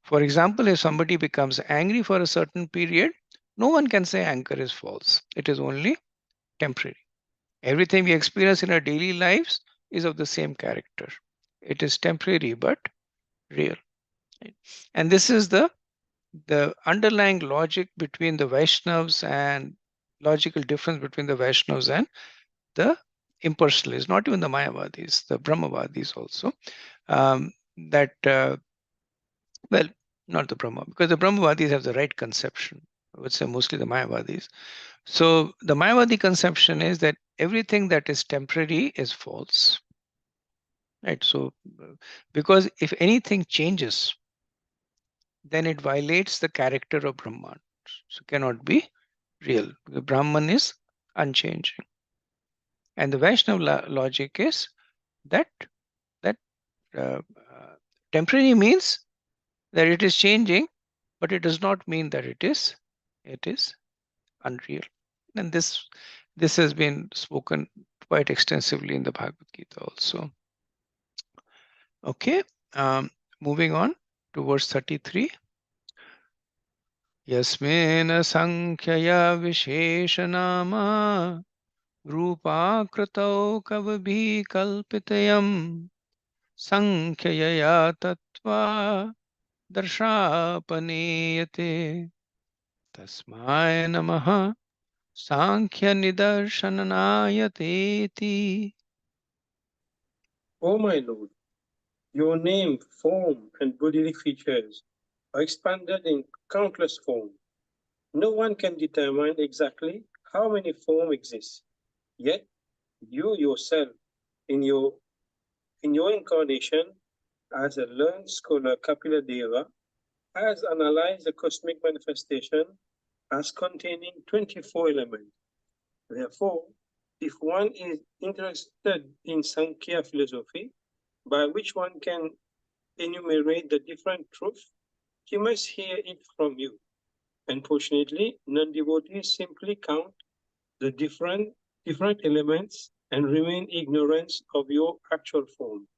For example, if somebody becomes angry for a certain period, no one can say anger is false. It is only temporary. Everything we experience in our daily lives is of the same character. It is temporary but real. Right? And this is the underlying logic between the Vaishnavas and logical difference between the Vaishnavas and the impersonalists, not even the Mayavadis, the Brahmavadis also. That well, not the Brahma, because the Brahmavadis have the right conception. I would say mostly the Mayavadis. So the Mayavadi conception is that everything that is temporary is false. Right. So because if anything changes, then it violates the character of Brahman. So cannot be real. The Brahman is unchanging. And the Vaishnava logic is that that uh, temporary means that it is changing, but it does not mean that it is unreal. And this has been spoken quite extensively in the Bhagavad Gita also. Okay, moving on to verse 33. Yasmena sankhya visheshanama रूपाकृतौ कवभिः कल्पितयम् संख्यया तत्त्वा दर्शापनेयते तस्माय नमः सांख्यनिदर्शननायतेति. O my Lord, your name, form, and bodily features are expanded in countless forms. No one can determine exactly how many forms exist. Yet, you yourself, in your incarnation as a learned scholar Kapila Deva, has analyzed the cosmic manifestation as containing 24 elements. Therefore, if one is interested in Sankhya philosophy, by which one can enumerate the different truths, he must hear it from you. Unfortunately, non-devotees simply count the different elements and remain ignorant of your actual form.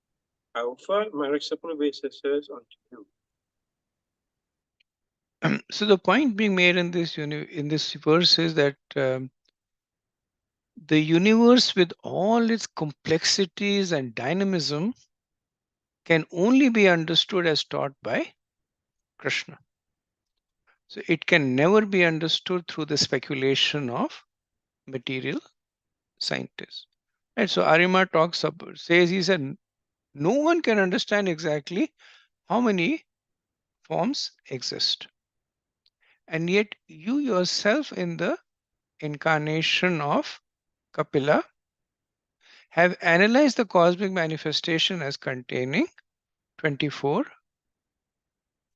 I offer my respectful obeisances unto you. So the point being made in this verse is that the universe, with all its complexities and dynamism, can only be understood as taught by Krishna. So it can never be understood through the speculation of material scientists. Right? So Arima says, he said, no one can understand exactly how many forms exist. And yet you yourself in the incarnation of Kapila have analyzed the cosmic manifestation as containing 24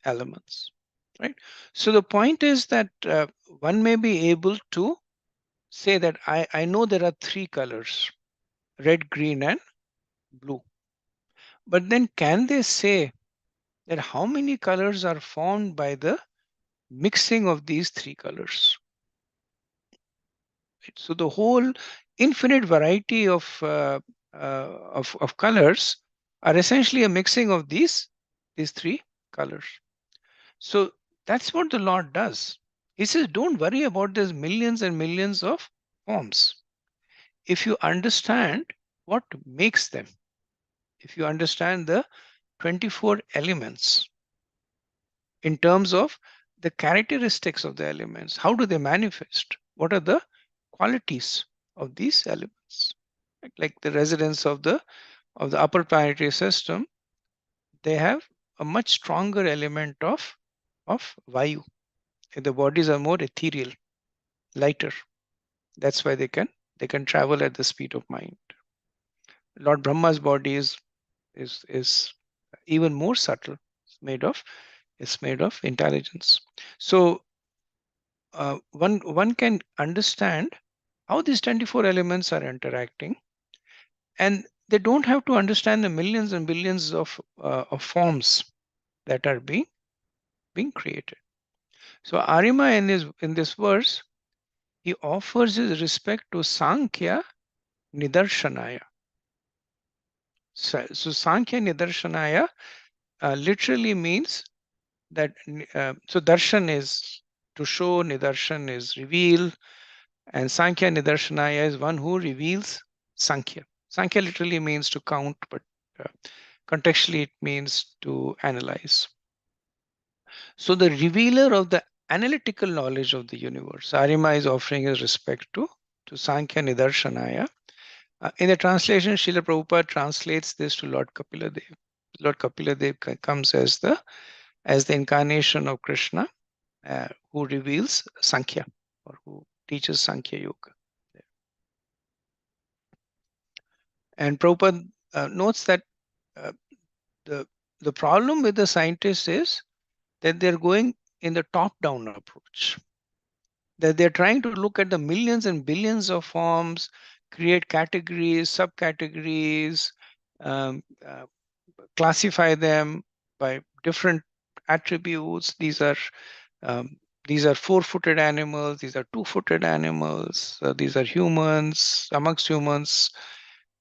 elements. Right? So the point is that one may be able to say that I know there are 3 colors, red, green, and blue. But then can they say that how many colors are formed by the mixing of these 3 colors? Right? So the whole infinite variety of colors are essentially a mixing of these 3 colors. So that's what the Lord does. He says, don't worry about these millions and millions of forms. If you understand what makes them, if you understand the 24 elements in terms of the characteristics of the elements, how do they manifest? What are the qualities of these elements? Like the residents of the upper planetary system, they have a much stronger element of Vayu. The bodies are more ethereal, lighter. That's why they can travel at the speed of mind. Lord Brahma's body is even more subtle. It's made of intelligence. So one can understand how these 24 elements are interacting, and they don't have to understand the millions and billions of forms that are being created. So Arima in this verse, he offers his respect to Sankhya Nidarshanaya. So Sankhya Nidarshanaya literally means that, so darshan is to show, nidarshan is reveal, and Sankhya Nidarshanaya is one who reveals Sankhya. Sankhya literally means to count, but contextually it means to analyze. So the revealer of the analytical knowledge of the universe, Arima is offering his respect to Sankhya Nidarshanaya. In the translation, Srila Prabhupada translates this to Lord Kapila Dev. Lord Kapila Dev comes as the incarnation of Krishna, who reveals Sankhya, or who teaches Sankhya Yoga. And Prabhupada notes that the problem with the scientists is that they're going in the top-down approach. That they're trying to look at the millions and billions of forms, create categories, subcategories, classify them by different attributes. These are four-footed animals, these are two-footed animals, these are humans, amongst humans,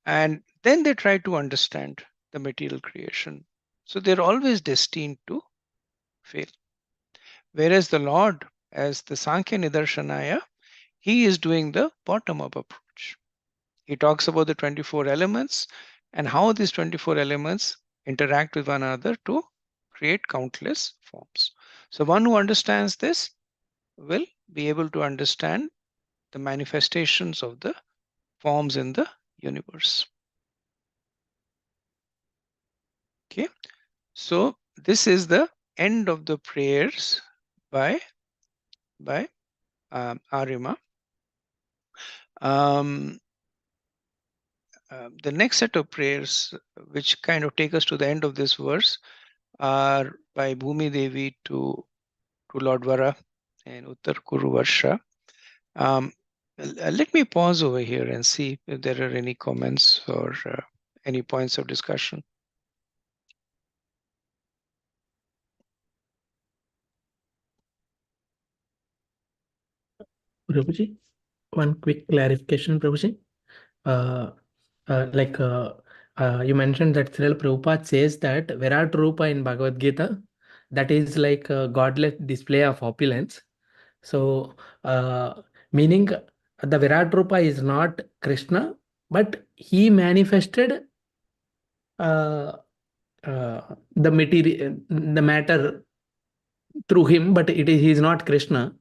and then they try to understand the material creation. So they're always destined to fail. Whereas the Lord, as the Sankhya Nidarshanaya, he is doing the bottom-up approach. He talks about the 24 elements and how these 24 elements interact with one another to create countless forms. So one who understands this will be able to understand the manifestations of the forms in the universe. Okay, so this is the end of the prayers by Arima. The next set of prayers, which kind of take us to the end of this verse, are by Bhumi Devi to Lord Vara and Uttar Kuru Varsha. Let me pause over here and see if there are any comments or any points of discussion. Prabhuji, one quick clarification, Prabhuji. You mentioned that Srila Prabhupada says that Virat Rupa in Bhagavad Gita, that is like a godless display of opulence. So, meaning the Virat Rupa is not Krishna, but he manifested the material, the matter through him, but he is not Krishna.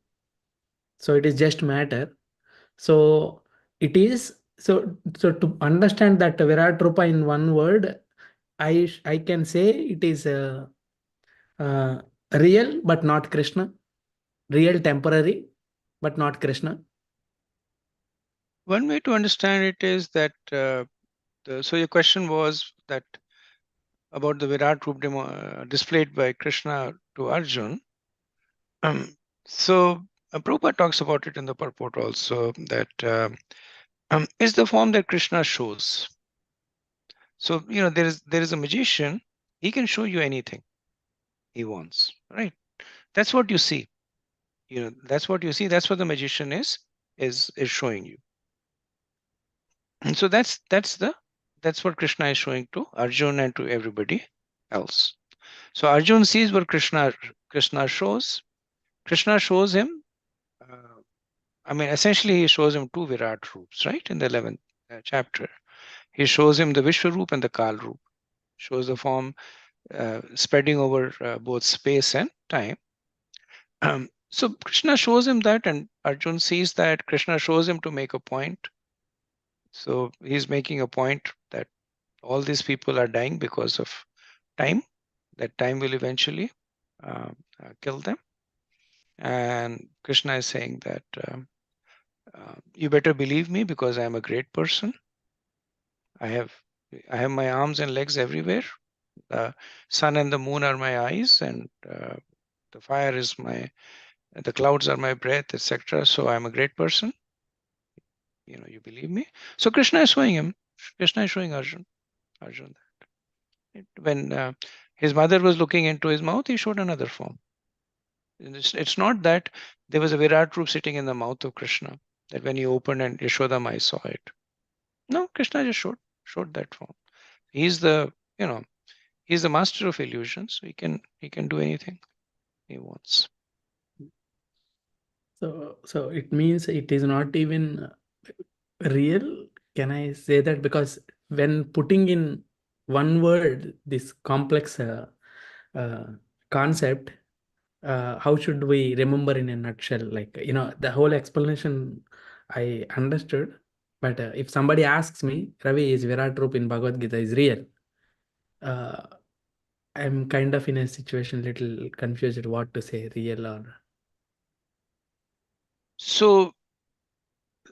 So it is just matter. So it is so to understand that Virat Rupa in one word, I can say it is real but not Krishna, real temporary but not Krishna. One way to understand it is that so your question was that about the Virat Rupa displayed by Krishna to Arjun. So Prabhupada talks about it in the purport also, that is the form that Krishna shows. So there is a magician. He can show you anything he wants, right? That's what you see. That's what you see. That's what the magician is showing you. And so that's what Krishna is showing to Arjun and to everybody else. So Arjun sees what Krishna shows. Krishna shows him. Essentially, he shows him two Virat Roops, right? In the 11th chapter, he shows him the Vishwaroop and the Kal Roop. Shows the form spreading over both space and time. So Krishna shows him that, and Arjun sees that. Krishna shows him to make a point. So he's making a point that all these people are dying because of time, that time will eventually kill them. And Krishna is saying that you better believe me because I am a great person. I have my arms and legs everywhere. The sun and the moon are my eyes, and the fire is the clouds are my breath, etc. So I'm a great person. You believe me. So Krishna is showing him. Krishna is showing Arjun. Arjun that. When his mother was looking into his mouth, he showed another form. It's not that there was a Virat Roop sitting in the mouth of Krishna, that when he opened and Yashodam, I saw it. No, Krishna just showed that form. He's the, he's the master of illusions. He can do anything he wants. So it means it is not even real. Can I say that? Because when putting in one word this complex concept, how should we remember in a nutshell? Like, the whole explanation I understood, but if somebody asks me, Ravi, is Virat Roop in Bhagavad Gita is real? I'm kind of in a situation little confused what to say, real or. So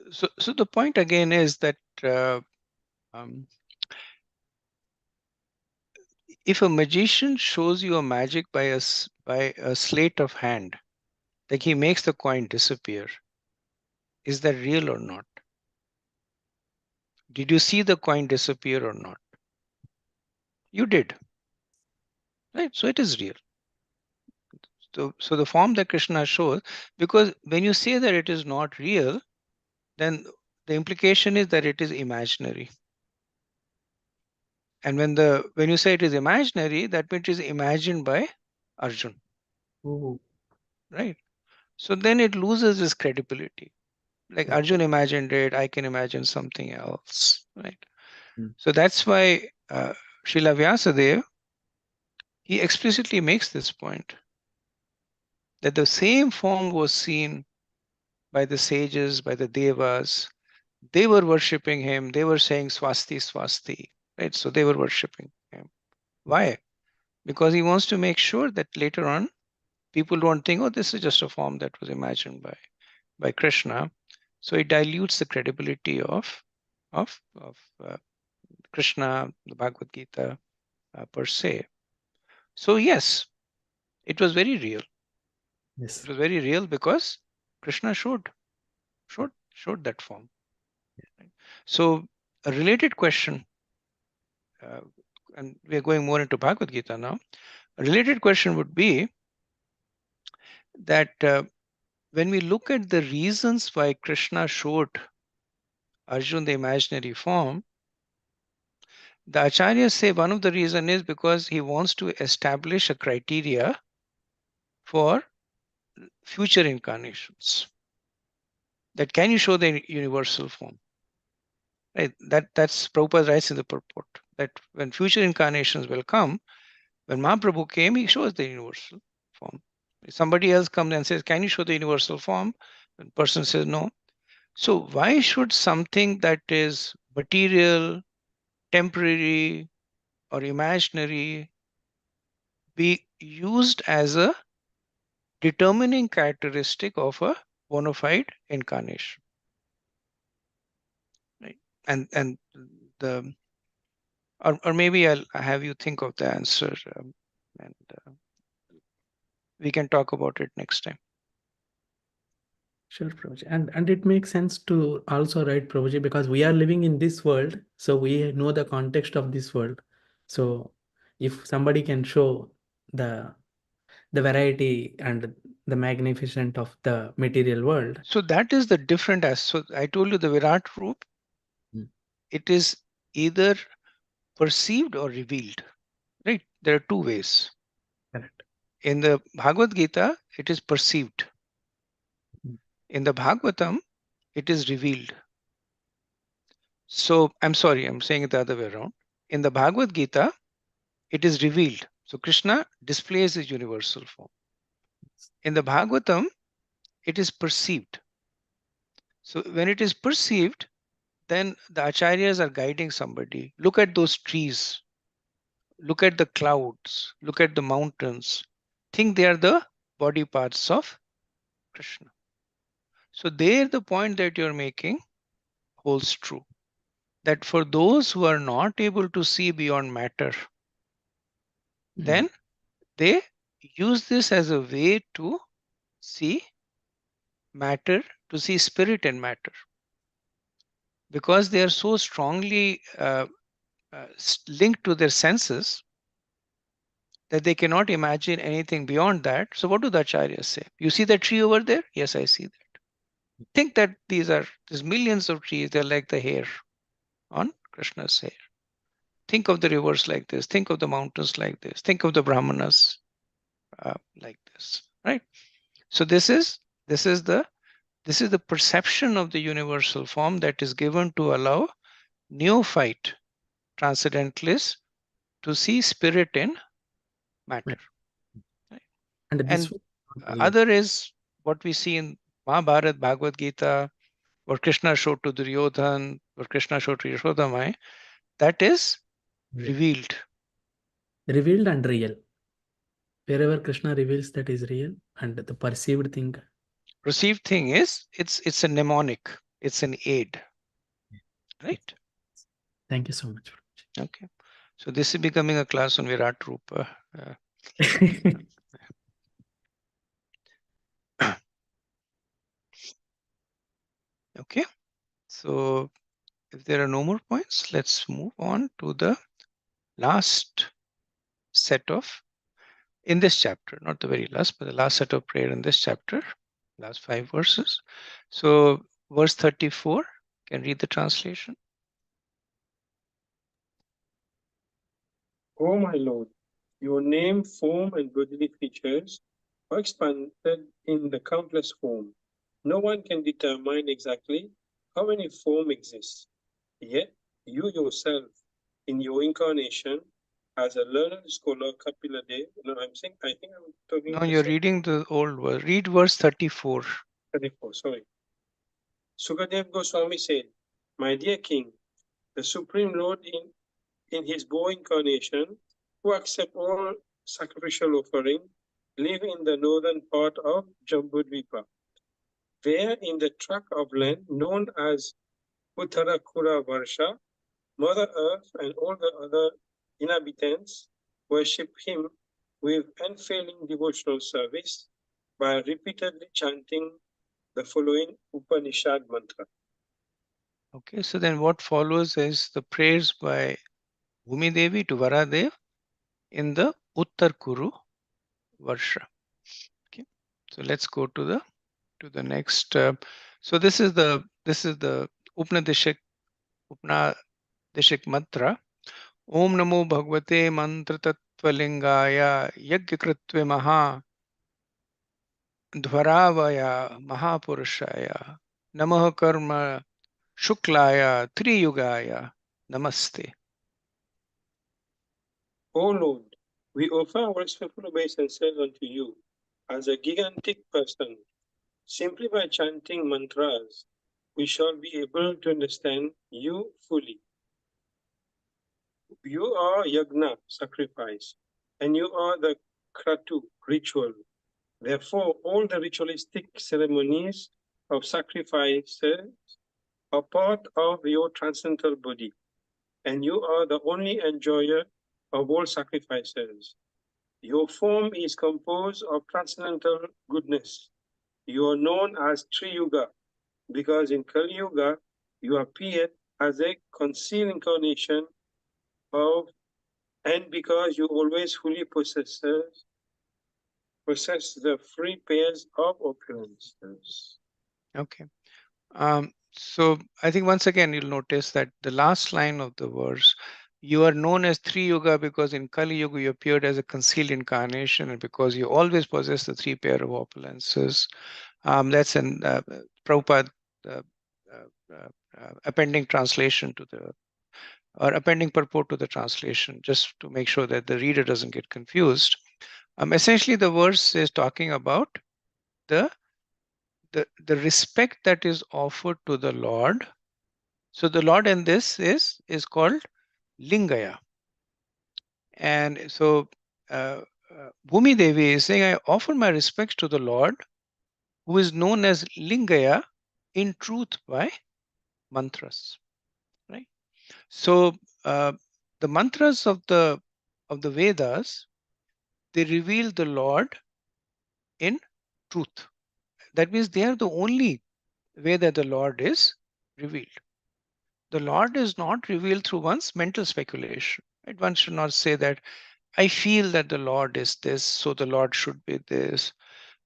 the point again is that if a magician shows you a magic by a sleight of hand, like he makes the coin disappear, is that real or not? Did you see the coin disappear or not? You did, right? So it is real. So the form that Krishna shows, because when you say that it is not real, then the implication is that it is imaginary. And when you say it is imaginary, that means it is imagined by Arjun. Oh. Right? So then it loses its credibility. Like Arjun imagined it, I can imagine something else, right? So that's why Srila Vyasadeva, he explicitly makes this point, that the same form was seen by the sages, by the devas. They were worshipping him. They were saying swasti, swasti, right? So they were worshipping him. Why? Because he wants to make sure that later on, people don't think, oh, this is just a form that was imagined by Krishna. So it dilutes the credibility of Krishna, the Bhagavad Gita per se. So yes, it was very real. Yes. It was very real because Krishna showed that form. So a related question, and we are going more into Bhagavad Gita now. A related question would be that when we look at the reasons why Krishna showed Arjun the imaginary form, the acharyas say one of the reason is because he wants to establish a criteria for future incarnations. That can you show the universal form? Right. That's Prabhupada writes in the purport that when future incarnations will come, when Mahaprabhu came, he shows the universal form. If somebody else comes and says, can you show the universal form? The person says no. So why should something that is material, temporary, or imaginary be used as a determining characteristic of a bona fide incarnation? Right. And the or maybe I'll have you think of the answer, and we can talk about it next time. Sure, Prabhuji. And it makes sense to also write, Prabhuji, because we are living in this world, so we know the context of this world. So if somebody can show the variety and the magnificent of the material world. So that is the different as. So I told you the Virat Roop, it is either perceived or revealed, right? There are two ways. Correct. In the Bhagavad Gita, it is perceived. In the Bhagavatam, it is revealed. So I'm sorry, I'm saying it the other way around. In the Bhagavad Gita, it is revealed. So Krishna displays his universal form. In the Bhagavatam, it is perceived. So when it is perceived, then the acharyas are guiding somebody. Look at those trees. Look at the clouds. Look at the mountains. Think they are the body parts of Krishna. So there the point that you're making holds true. That for those who are not able to see beyond matter, then they use this as a way to see matter, to see spirit and matter. Because they are so strongly linked to their senses, that they cannot imagine anything beyond that. So what do the acharyas say? You see that tree over there? Yes, I see that. Think that there's millions of trees, they're like the hair on Krishna's hair. Think of the rivers like this, think of the mountains like this, think of the brahmanas like this, right? So this is the perception of the universal form that is given to allow neophyte transcendentalists to see spirit in matter. Right? And this And was not real. other is what we see in Mahabharata, Bhagavad Gita, what Krishna showed to Duryodhan, what Krishna showed to Yashodhamai, that is revealed. Revealed and real. Wherever Krishna reveals, that is real, and the perceived thing. Perceived thing is it's a mnemonic, it's an aid, right? Thank you so much. Okay, so this is becoming a class on Virat Rupa. Okay, so if there are no more points, let's move on to the last set of, in this chapter, not the very last, but the last set of prayer in this chapter, last 5 verses. So verse 34, can read the translation. O my Lord, your name, form, and bodily features are expanded in the countless form. No one can determine exactly how many forms exist. Yet you yourself, in your incarnation, as a learned scholar, Kapila Dev, no, I think I'm talking. No, you're reading the old verse. Read verse 34. 34, sorry. Sukadev Goswami said, my dear king, the Supreme Lord in his bow incarnation, who accept all sacrificial offering, live in the northern part of Jambudvipa. There, in the tract of land known as Uttarakura Varsha, Mother Earth and all the other inhabitants worship him with unfailing devotional service by repeatedly chanting the following Upanishad mantra. Okay, so then what follows is the prayers by Bhumi Devi to Varadev in the Uttar Kuru Varsha. Okay, so let's go to the next. So this is the Upanadishik mantra. Om Namo Bhagavate Mantra Tattvaliнгaya Yajñakritve Maha Dhvaravaya Mahapurushaya Namaha Karma Shuklaya Triyugaya Namaste. O Lord, we offer our respectful obeisances unto you as a gigantic person. Simply by chanting mantras, we shall be able to understand you fully. You are yagna, sacrifice, and you are the kratu, ritual. Therefore, all the ritualistic ceremonies of sacrifices are part of your transcendental body, and you are the only enjoyer of all sacrifices. Your form is composed of transcendental goodness. You are known as Triyuga because in Kali Yuga you appeared as a concealed incarnation of, and because you always fully possess the free pairs of opulences. Okay. So I think once again you'll notice that the last line of the verse, you are known as Three Yuga because in Kali Yuga you appeared as a concealed incarnation, and because you always possess the 3 pair of opulences. That's in Prabhupada appending translation to the, or appending purport to the translation, just to make sure that the reader doesn't get confused. Essentially, the verse is talking about the respect that is offered to the Lord. So the Lord in this is called Lingaya. And so Bhumi Devi is saying, I offer my respects to the Lord, who is known as Lingaya in truth by mantras. Right? So the mantras of the Vedas, they reveal the Lord in truth. That means they are the only way that the Lord is revealed. The Lord is not revealed through one's mental speculation. Right? One should not say that I feel that the Lord is this, so the Lord should be this.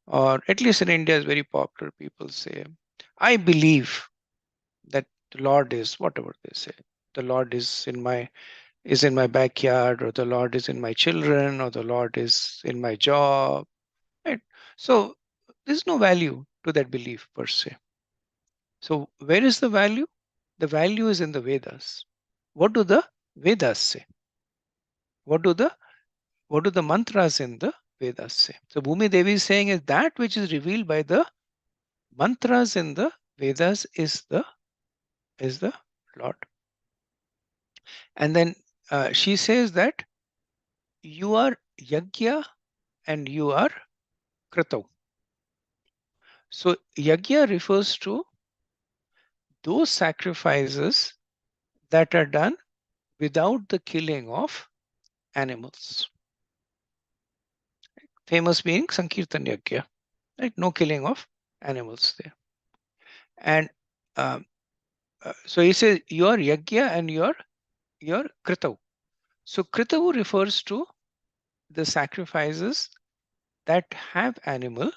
Or at least in India, it's very popular. People say, I believe that the Lord is whatever they say. The Lord is in my backyard, or the Lord is in my children, or the Lord is in my job. Right? So there's no value to that belief per se. So where is the value? The value is in the Vedas. What do the Vedas say? What do the mantras in the Vedas say? So Bhumi Devi is saying is that which is revealed by the mantras in the Vedas is the Lord. And then she says that you are yajna and you are kratav. So yajna refers to those sacrifices that are done without the killing of animals. Famous being Sankirtan Yajna, right? No killing of animals there. And so he says your Yajna and your Kritav. So Kritav refers to the sacrifices that have animal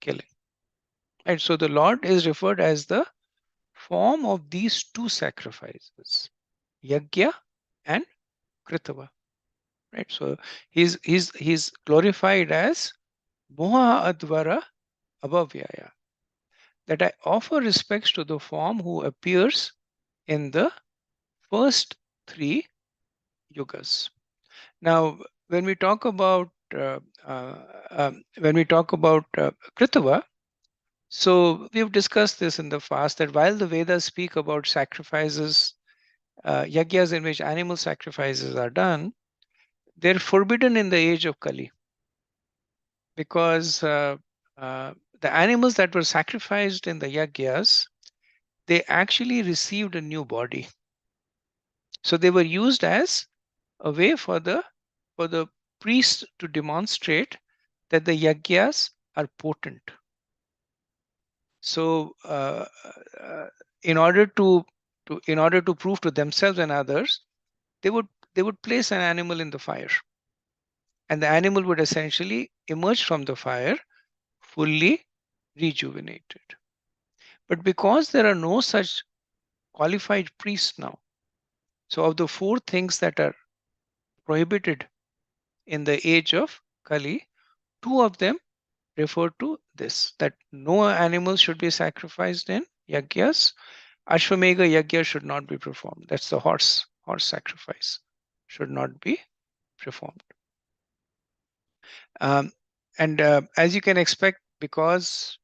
killing. Right? So the Lord is referred as the form of these two sacrifices, Yajna and Kritava. Right? So he's glorified as Moha Advara Abhavyaya, that I offer respects to the form who appears in the first three yugas. Now, when we talk about Kritava, so we've discussed this in the past that while the Vedas speak about sacrifices, yajnas in which animal sacrifices are done, they're forbidden in the age of Kali, because the animals that were sacrificed in the yajnas, they actually received a new body. So they were used as a way for the priests to demonstrate that the yajnas are potent. So in order to prove to themselves and others, they would place an animal in the fire, and the animal would essentially emerge from the fire fully rejuvenated. But because there are no such qualified priests now, so of the four things that are prohibited in the age of Kali, two of them refer to this, that no animals should be sacrificed in yajnas. Ashwamedha yajna should not be performed. That's the horse sacrifice should not be performed. And as you can expect, because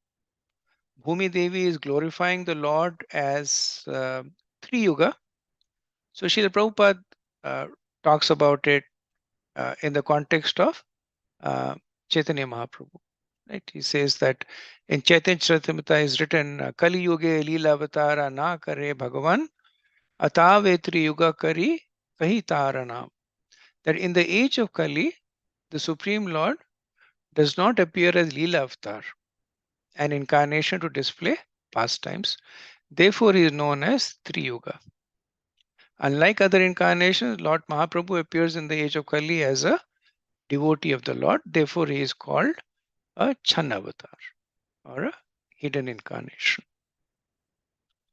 Bhumi Devi is glorifying the Lord as Tri Yuga, so Srila Prabhupada talks about it in the context of Chaitanya Mahaprabhu. Right? He says that in Chaitanya Charitamrita is written, Kali Yuge Leela Avatara na kare Bhagavan, Atavetri Yuga Kari Kahi Taranam. That in the age of Kali, the Supreme Lord does not appear as Leela Avatar, an incarnation to display pastimes. Therefore, he is known as Tri Yuga. Unlike other incarnations, Lord Mahaprabhu appears in the age of Kali as a devotee of the Lord. Therefore, he is called a Chan Avatar, or a hidden incarnation.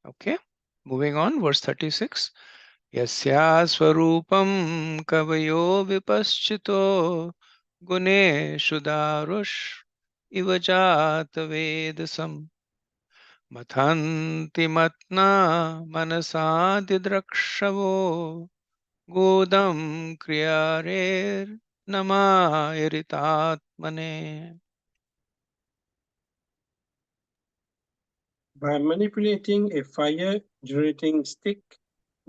Okay, moving on, verse 36. Yasya swarupam kavayo vipaschito guneshu darush ivajata vedasam mathanti matna manasadi godam kriyarer namayaritatmane. By manipulating a fire-generating stick,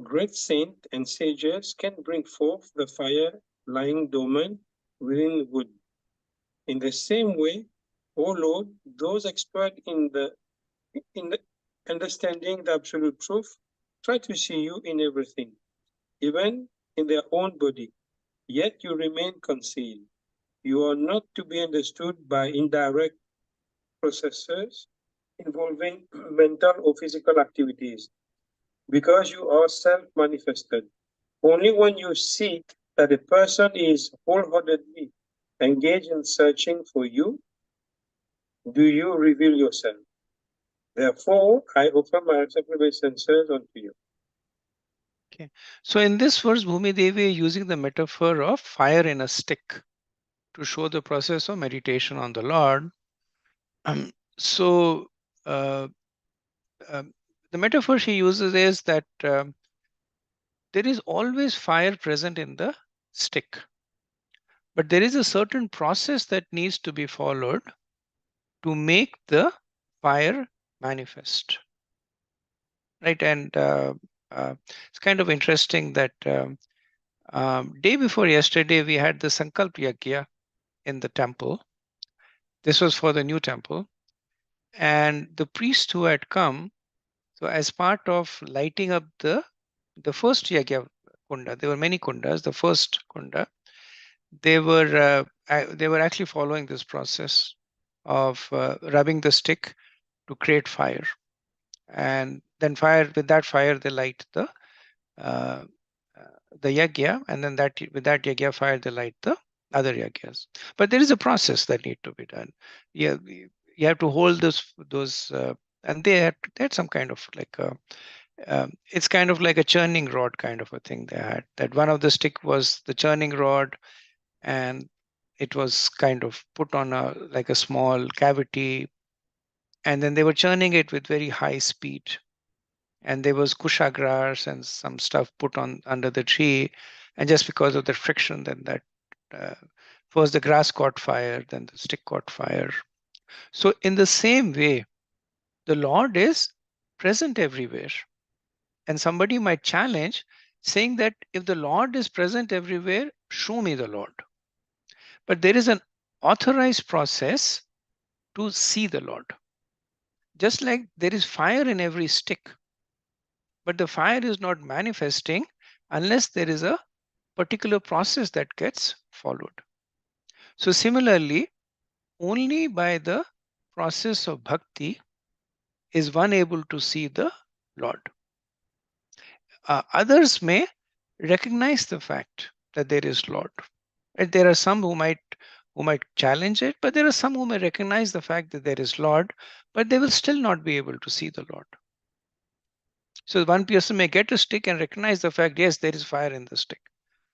great saints and sages can bring forth the fire lying dormant within wood. In the same way, O Lord, those expert in the understanding the absolute truth try to see you in everything, even in their own body, yet you remain concealed. You are not to be understood by indirect processes involving mental or physical activities. because you are self-manifested. Only when you see that a person is wholeheartedly engaged in searching for you, do you reveal yourself. Therefore, I offer my acceptable obeisances unto you. Okay. So in this verse, Bhumi Devi is using the metaphor of fire in a stick to show the process of meditation on the Lord. So the metaphor she uses is that there is always fire present in the stick, but there is a certain process that needs to be followed to make the fire manifest, right? And it's kind of interesting that day before yesterday we had the Sankalp Yagya in the temple. This was for the new temple, and the priest who had come, so as part of lighting up the first Yagya kunda, there were many kundas. The first kunda, they were actually following this process of rubbing the stick to create fire, and then with that fire they light uh, the yagya, and then with that yagya fire they light the other yagyas. But there is a process that need to be done. You have to hold those and they had some kind of like it's kind of like a churning rod kind of a thing they had. That one of the stick was the churning rod, and it was kind of put on like a small cavity, and then they were churning it with very high speed, and there was kusha grass and some stuff put on under the tree, and just because of the friction, then that uh, first the grass caught fire, then the stick caught fire. So in the same way, the Lord is present everywhere, and somebody might challenge saying that if the Lord is present everywhere, show me the Lord. But there is an authorized process to see the Lord. Just like there is fire in every stick, but the fire is not manifesting unless there is a particular process that gets followed. So, similarly, only by the process of bhakti is one able to see the Lord. Others may recognize the fact that there is Lord. Right? There are some who might challenge it, but there are some who may recognize the fact that there is Lord, but they will still not be able to see the Lord. So one person may get a stick and recognize the fact, yes, there is fire in the stick,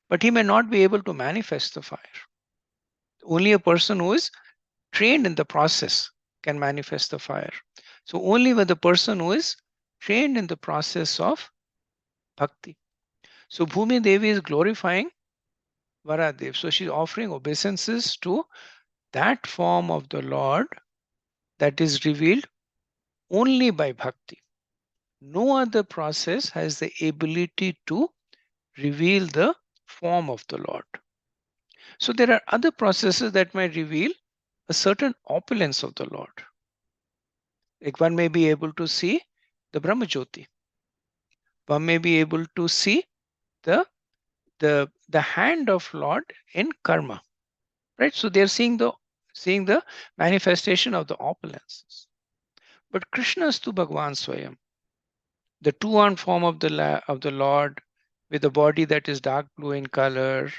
but he may not be able to manifest the fire. Only a person who is trained in the process can manifest the fire. So only when the person who is trained in the process of bhakti. So Bhumi Devi is glorifying Varadev. So she's offering obeisances to that form of the Lord that is revealed only by bhakti. No other process has the ability to reveal the form of the Lord. So there are other processes that might reveal a certain opulence of the Lord. Like one may be able to see the Brahmajyoti. One may be able to see the hand of Lord in karma. Right? So they're seeing the manifestation of the opulences. But Krishnastu Bhagwan Swayam, the two-armed form of the Lord, with a body that is dark blue in color,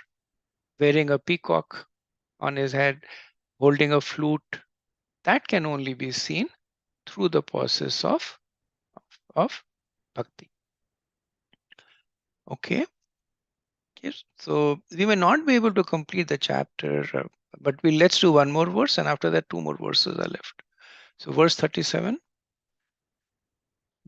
wearing a peacock on his head, holding a flute, that can only be seen through the process of bhakti. Okay. Yes. So we may not be able to complete the chapter, but let's do one more verse, and after that, two more verses are left. So verse 37.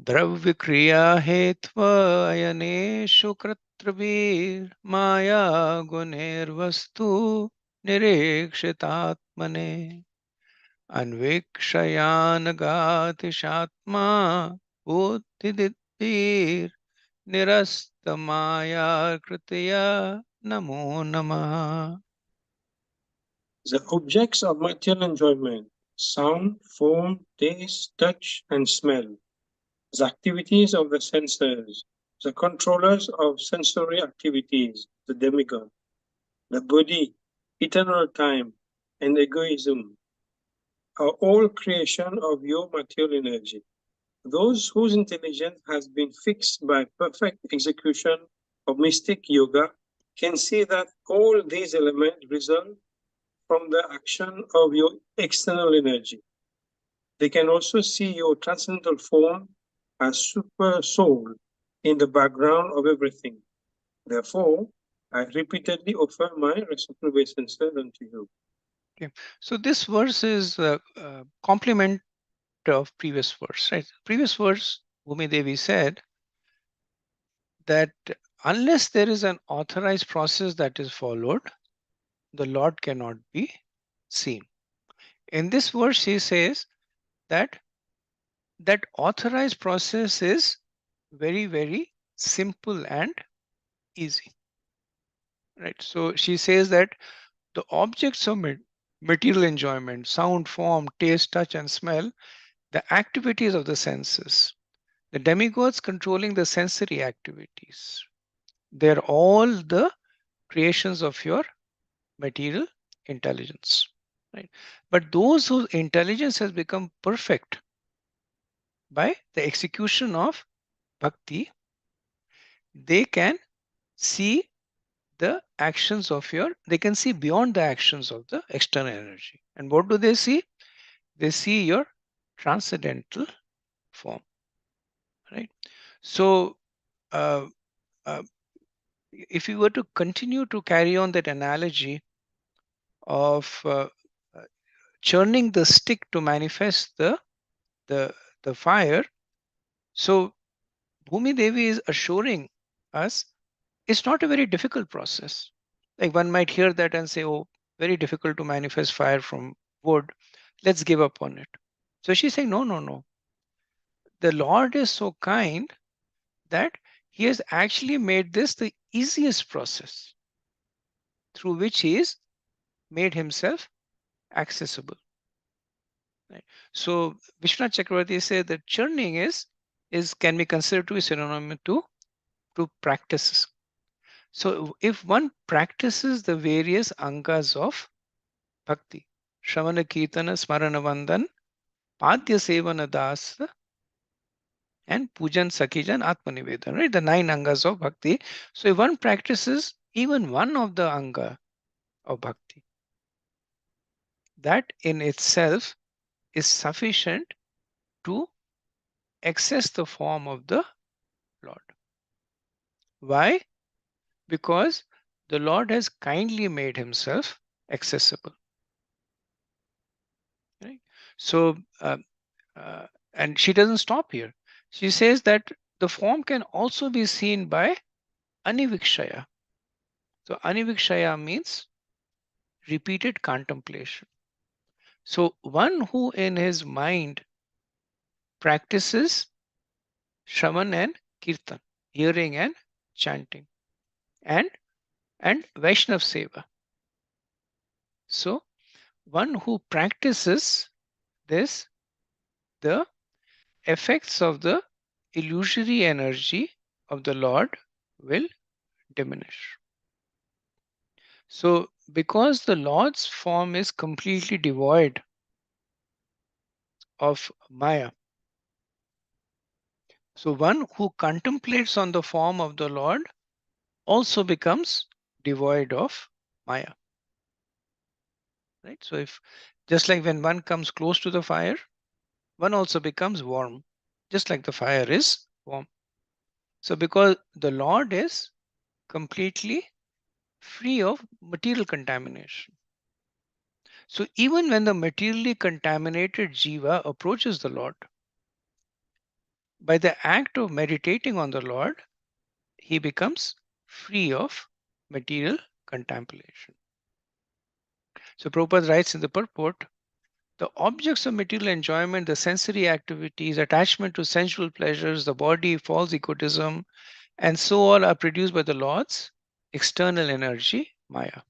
Dravya hetva ayaneshu kratrabir maya guner vastu nirekshitatmane anvekshayanagatishatma buddhidir nirastamaya kritya namo namaha. The objects of material enjoyment, sound, form, taste, touch, and smell, the activities of the senses, the controllers of sensory activities, the demigod, the body, eternal time, and egoism are all creation of your material energy. Those whose intelligence has been fixed by perfect execution of mystic yoga can see that all these elements result from the action of your external energy. They can also see your transcendental form as super soul in the background of everything. Therefore, I repeatedly offer my reciprocal obeisances unto you. Okay. So this verse is a complement of previous verse, right? Previous verse, Bhumi Devi said that unless there is an authorized process that is followed, the Lord cannot be seen. In this verse, she says that that authorized process is very, very simple and easy, right? So she says that the objects of material enjoyment, sound, form, taste, touch, and smell, the activities of the senses, the demigods controlling the sensory activities, they're all the creations of your material intelligence, right? But those whose intelligence has become perfect by the execution of bhakti, they can see the actions of your, they can see beyond the actions of the external energy. And what do they see? They see your transcendental form, right? So, uh, uh, if you were to continue to carry on that analogy of uh, churning the stick to manifest the the fire, so Bhumi Devi is assuring us it's not a very difficult process. Like one might hear that and say, "Oh, very difficult to manifest fire from wood. Let's give up on it." So she's saying, "No, no, no. The Lord is so kind that He has actually made this the easiest process through which He is made Himself accessible." Right? So Vishwanath Chakravarti said that churning is can be considered to be synonymous to practices. So if one practices the various angas of bhakti, Shravana Kirtana, Smarana Vandan, Padya Sevana Das, and Pujan Sakhijan Atmanivedan, right? The 9 angas of bhakti. So if one practices even one of the anga of bhakti, that in itself is sufficient to access the form of the Lord. Why? Because the Lord has kindly made Himself accessible. Right? So, and she doesn't stop here. She says that the form can also be seen by anivikshaya. So, anivikshaya means repeated contemplation. So, one who in his mind practices Shravan and Kirtan, hearing and chanting, and Vaishnav Seva. So, one who practices this, the effects of the illusory energy of the Lord will diminish. So, because the Lord's form is completely devoid of Maya, so one who contemplates on the form of the Lord also becomes devoid of Maya. Right? So, if just like when one comes close to the fire, one also becomes warm, just like the fire is warm. So, because the Lord is completely free of material contamination. So, even when the materially contaminated jiva approaches the Lord, by the act of meditating on the Lord, he becomes free of material contamination. So, Prabhupada writes in the purport, the objects of material enjoyment, the sensory activities, attachment to sensual pleasures, the body, false egotism, and so on are produced by the Lord's external energy, Maya.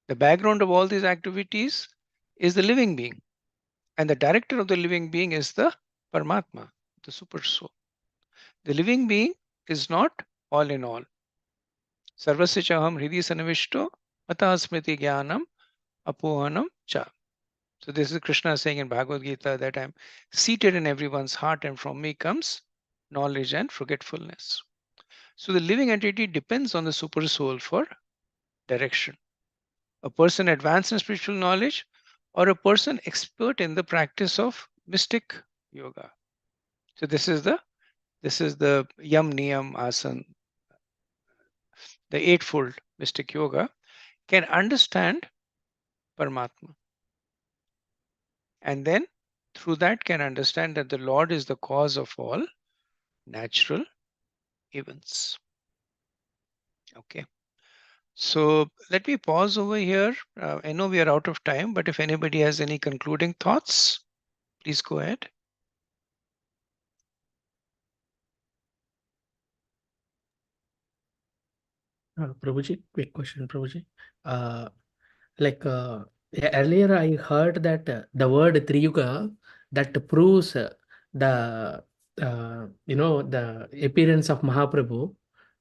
The background of all these activities is the living being, and the director of the living being is the Paramatma, the super soul. The living being is not all in all. Sarvasya chaham hridi sanavishto atah smriti jnanam apohanam cha. So this is Krishna saying in Bhagavad Gita that I'm seated in everyone's heart and from me comes knowledge and forgetfulness. So the living entity depends on the super soul for direction. A person advanced in spiritual knowledge or a person expert in the practice of mystic yoga. So this is the Yam Niyam Asan, the eightfold mystic yoga, can understand Paramatma. And then through that can understand that the Lord is the cause of all natural events. Okay. So let me pause over here. I know we are out of time, but if anybody has any concluding thoughts, please go ahead. Prabhuji, quick question, Prabhuji. Earlier I heard that the word Triyuga that proves the the appearance of Mahaprabhu,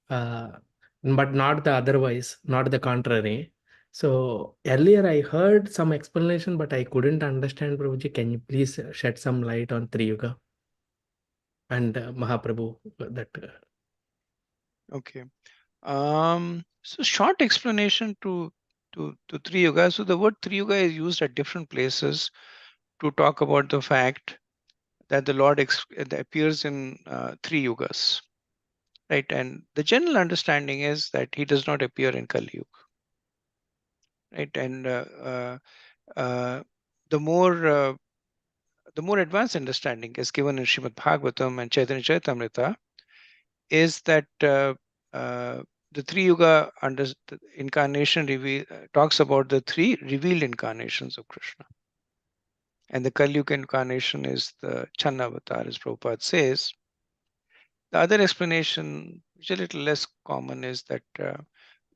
but not the otherwise, not the contrary. So earlier I heard some explanation, but I couldn't understand, Prabhuji. Can you please shed some light on Triyuga and Mahaprabhu? Okay. So short explanation to Three Yuga. So the word Three Yuga is used at different places to talk about the fact that the Lord appears in three yugas, right? And the general understanding is that he does not appear in Kali Yuga, right? And the more advanced understanding is given in Srimad Bhagavatam and Chaitanya Charitamrita is that the three yuga incarnation talks about the three revealed incarnations of Krishna. And the Kali Yuga incarnation is the Channa avatar, as Prabhupada says. The other explanation, which is a little less common, is that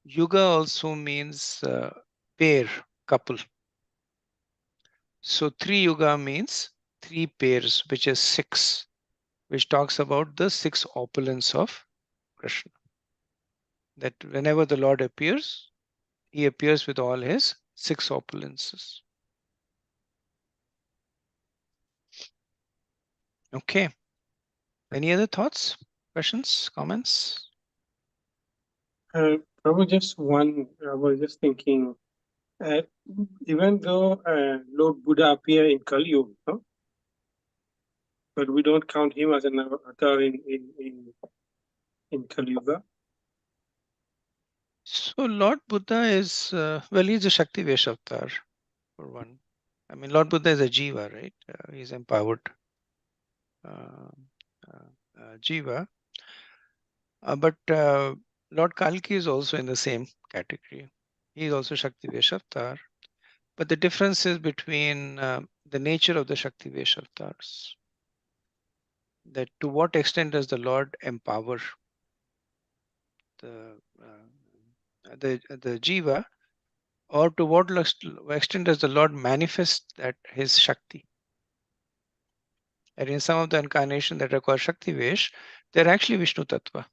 yuga also means pair, couple. So three yuga means three pairs, which is six, which talks about the six opulence of Krishna. That whenever the Lord appears, he appears with all his six opulences. Okay. Any other thoughts, questions, comments? Prabhu, just one, I was just thinking, even though Lord Buddha appeared in Kali Yuga, no? But we don't count him as an avatar in Kali Yuga. So Lord Buddha is, he's a Shakti Vesh avatar, for one. I mean, Lord Buddha is a Jiva, right? He's empowered Jiva. But Lord Kalki is also in the same category. He is also Shakti Vesh avatar. But the difference is between the nature of the Shakti Vesh avatars. That to what extent does the Lord empower the Jiva, or to what extent does the Lord manifest that his Shakti? And in some of the incarnations that are called Shakti Vesh, they're actually Vishnu Tattva.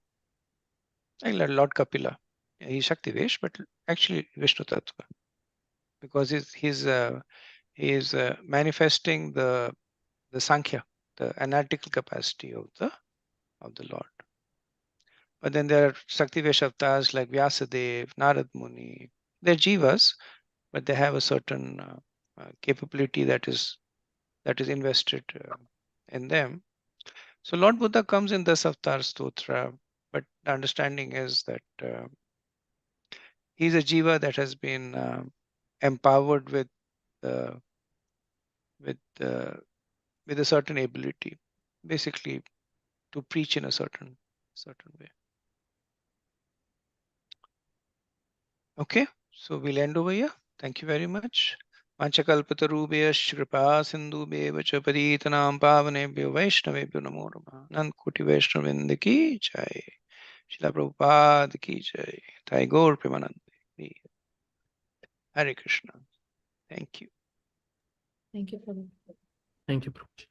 Like Lord Kapila, he's Shakti Vesh, but actually Vishnu Tattva, because he is manifesting the Sankhya, the analytical capacity of the Lord. But then there are Shakti Vesh avatars like Vyasadev, Narad Muni. They're jivas, but they have a certain capability that is invested in them. So Lord Buddha comes in the Avatar Stotra, but the understanding is that he's a jiva that has been empowered with a certain ability, basically to preach in a certain way. Okay, so we'll end over here. Thank you very much. Vanchakalpatarubhyash kripa sindhubheva cha patitanam pavanebhyo vaishnavebhyo namo namaha. Nankuti Vaishnavinda ki jai. Srila Prabhupada ki jai. Tagore Premanande. Hare Krishna. Thank you. Thank you, Prabhu. Thank you, Prabhuji.